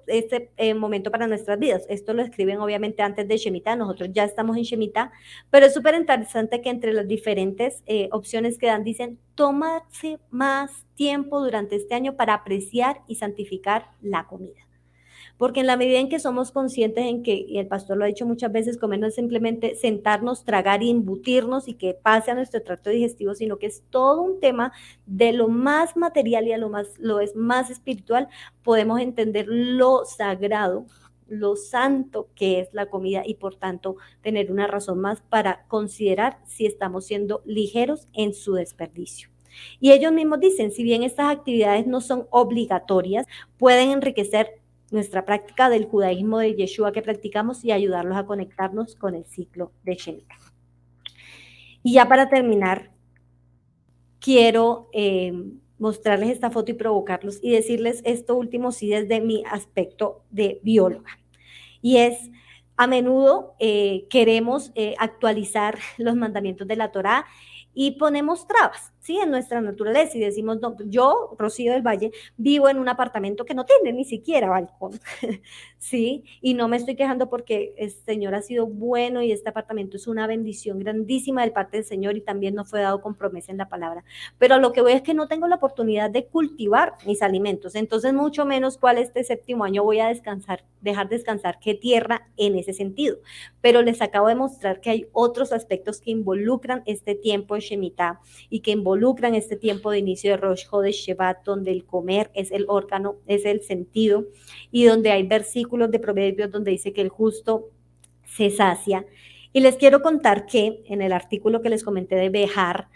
Speaker 1: este momento para nuestras vidas. Esto lo escriben obviamente antes de Shemitah, nosotros ya estamos en Shemitah, pero es súper interesante que entre las diferentes opciones que dan dicen, tómase más tiempo durante este año para apreciar y santificar la comida. Porque en la medida en que somos conscientes en que, y el pastor lo ha dicho muchas veces, comer no es simplemente sentarnos, tragar y embutirnos y que pase a nuestro tracto digestivo, sino que es todo un tema de lo más material y a lo es más espiritual, podemos entender lo sagrado, lo santo que es la comida y por tanto tener una razón más para considerar si estamos siendo ligeros en su desperdicio. Y ellos mismos dicen, si bien estas actividades no son obligatorias, pueden enriquecer nuestra práctica del judaísmo de Yeshua que practicamos y ayudarlos a conectarnos con el ciclo de Shemitah. Y ya para terminar, quiero mostrarles esta foto y provocarlos y decirles esto último sí desde mi aspecto de bióloga. Y es, a menudo queremos actualizar los mandamientos de la Torá y ponemos trabas, ¿sí? En nuestra naturaleza y decimos, no, yo, Rocío del Valle, vivo en un apartamento que no tiene ni siquiera balcón, ¿sí? Y no me estoy quejando porque el Señor ha sido bueno y este apartamento es una bendición grandísima del parte del Señor y también nos fue dado con promesa en la palabra. Pero lo que voy es que no tengo la oportunidad de cultivar mis alimentos, entonces mucho menos cuál este séptimo año voy a descansar, dejar descansar qué tierra en ese sentido. Pero les acabo de mostrar que hay otros aspectos que involucran este tiempo de Shemitah y que involucran este tiempo de inicio de Rosh Chodesh Shevat, donde el comer es el órgano, es el sentido, y donde hay versículos de Proverbios donde dice que el justo se sacia. Y les quiero contar que en el artículo que les comenté de Behar,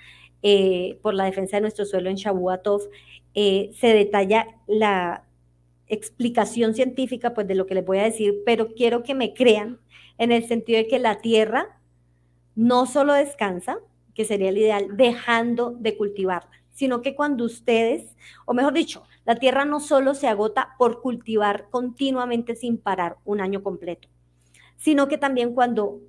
Speaker 1: por la defensa de nuestro suelo en Shavua Tov, se detalla la explicación científica pues de lo que les voy a decir, pero quiero que me crean en el sentido de que la tierra no solo descansa, que sería el ideal, dejando de cultivarla, sino que cuando ustedes, o mejor dicho, la tierra no solo se agota por cultivar continuamente sin parar un año completo, sino que también cuando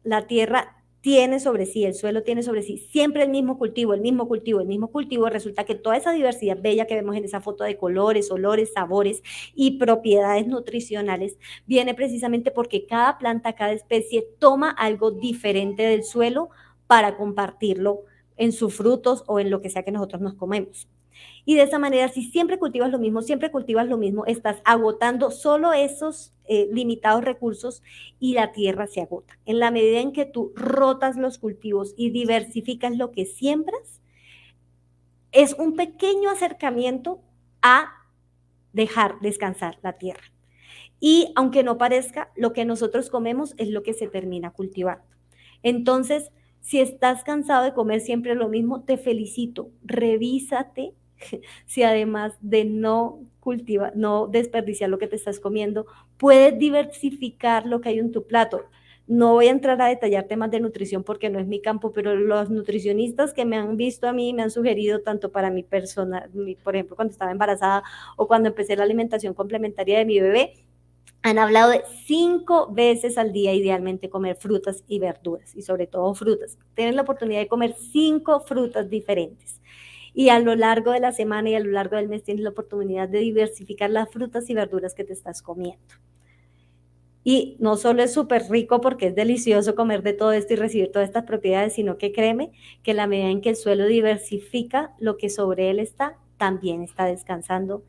Speaker 1: la tierra tiene sobre sí, el suelo tiene sobre sí siempre el mismo cultivo, el mismo cultivo, el mismo cultivo, resulta que toda esa diversidad bella que vemos en esa foto de colores, olores, sabores y propiedades nutricionales viene precisamente porque cada planta, cada especie toma algo diferente del suelo para compartirlo en sus frutos o en lo que sea que nosotros nos comemos. Y de esa manera, si siempre cultivas lo mismo, estás agotando solo esos limitados recursos y la tierra se agota. En la medida en que tú rotas los cultivos y diversificas lo que siembras, es un pequeño acercamiento a dejar descansar la tierra. Y aunque no parezca, lo que nosotros comemos es lo que se termina cultivando. Entonces, si estás cansado de comer siempre lo mismo, te felicito, revísate si además de no cultivar, no desperdiciar lo que te estás comiendo, puedes diversificar lo que hay en tu plato. No voy a entrar a detallar temas de nutrición porque no es mi campo, pero los nutricionistas que me han visto a mí me han sugerido tanto para mi persona, por ejemplo, cuando estaba embarazada o cuando empecé la alimentación complementaria de mi bebé, han hablado de 5 veces al día idealmente comer frutas y verduras, y sobre todo frutas. Tienes la oportunidad de comer 5 frutas diferentes. Y a lo largo de la semana y a lo largo del mes tienes la oportunidad de diversificar las frutas y verduras que te estás comiendo. Y no solo es súper rico porque es delicioso comer de todo esto y recibir todas estas propiedades, sino que créeme que en la medida en que el suelo diversifica lo que sobre él está, también está descansando,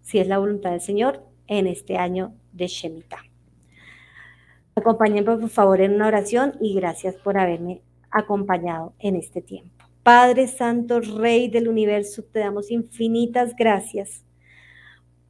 Speaker 1: si es la voluntad del Señor, en este año de Shemitah. Acompáñenme por favor en una oración y gracias por haberme acompañado en este tiempo. Padre Santo, Rey del universo, te damos infinitas gracias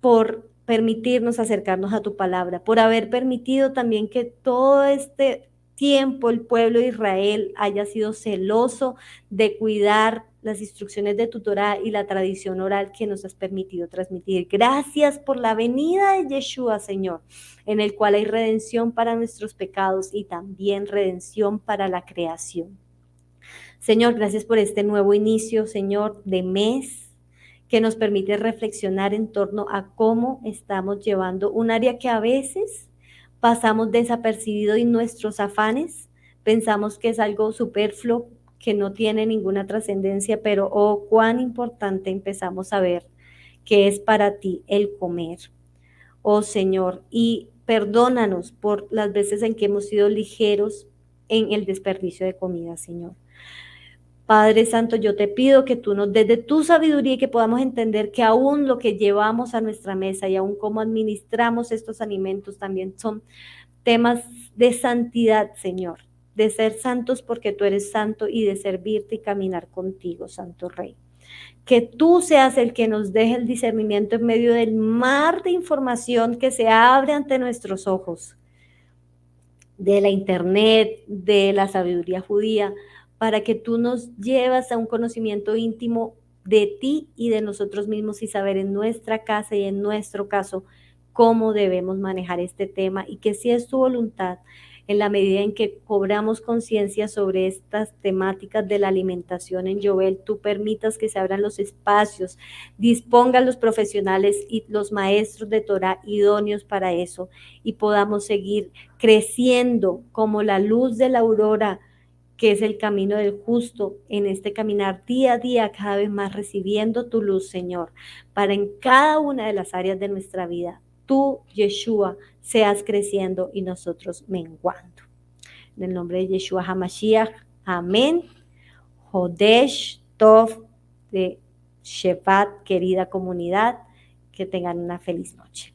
Speaker 1: por permitirnos acercarnos a tu palabra, por haber permitido también que todo este tiempo el pueblo de Israel haya sido celoso de cuidar las instrucciones de tu Torá y la tradición oral que nos has permitido transmitir. Gracias por la venida de Yeshua, Señor, en el cual hay redención para nuestros pecados y también redención para la creación. Señor, gracias por este nuevo inicio, Señor, de mes que nos permite reflexionar en torno a cómo estamos llevando un área que a veces pasamos desapercibido en nuestros afanes, pensamos que es algo superfluo, que no tiene ninguna trascendencia, pero oh, cuán importante empezamos a ver que es para ti el comer, oh Señor, y perdónanos por las veces en que hemos sido ligeros en el desperdicio de comida, Señor. Padre Santo, yo te pido que tú nos des de tu sabiduría y que podamos entender que aún lo que llevamos a nuestra mesa y aún cómo administramos estos alimentos también son temas de santidad, Señor, de ser santos porque tú eres santo y de servirte y caminar contigo, Santo Rey. Que tú seas el que nos deje el discernimiento en medio del mar de información que se abre ante nuestros ojos, de la internet, de la sabiduría judía, para que tú nos llevas a un conocimiento íntimo de ti y de nosotros mismos y saber en nuestra casa y en nuestro caso cómo debemos manejar este tema y que si es tu voluntad, en la medida en que cobramos conciencia sobre estas temáticas de la alimentación en Yovel, tú permitas que se abran los espacios, dispongan los profesionales y los maestros de Torah idóneos para eso y podamos seguir creciendo como la luz de la aurora, que es el camino del justo, en este caminar día a día, cada vez más recibiendo tu luz, Señor, para en cada una de las áreas de nuestra vida, tú, Yeshua, seas creciendo y nosotros menguando. En el nombre de Yeshua HaMashiach, amén. Hodesh Tov de Shevat, querida comunidad, que tengan una feliz noche.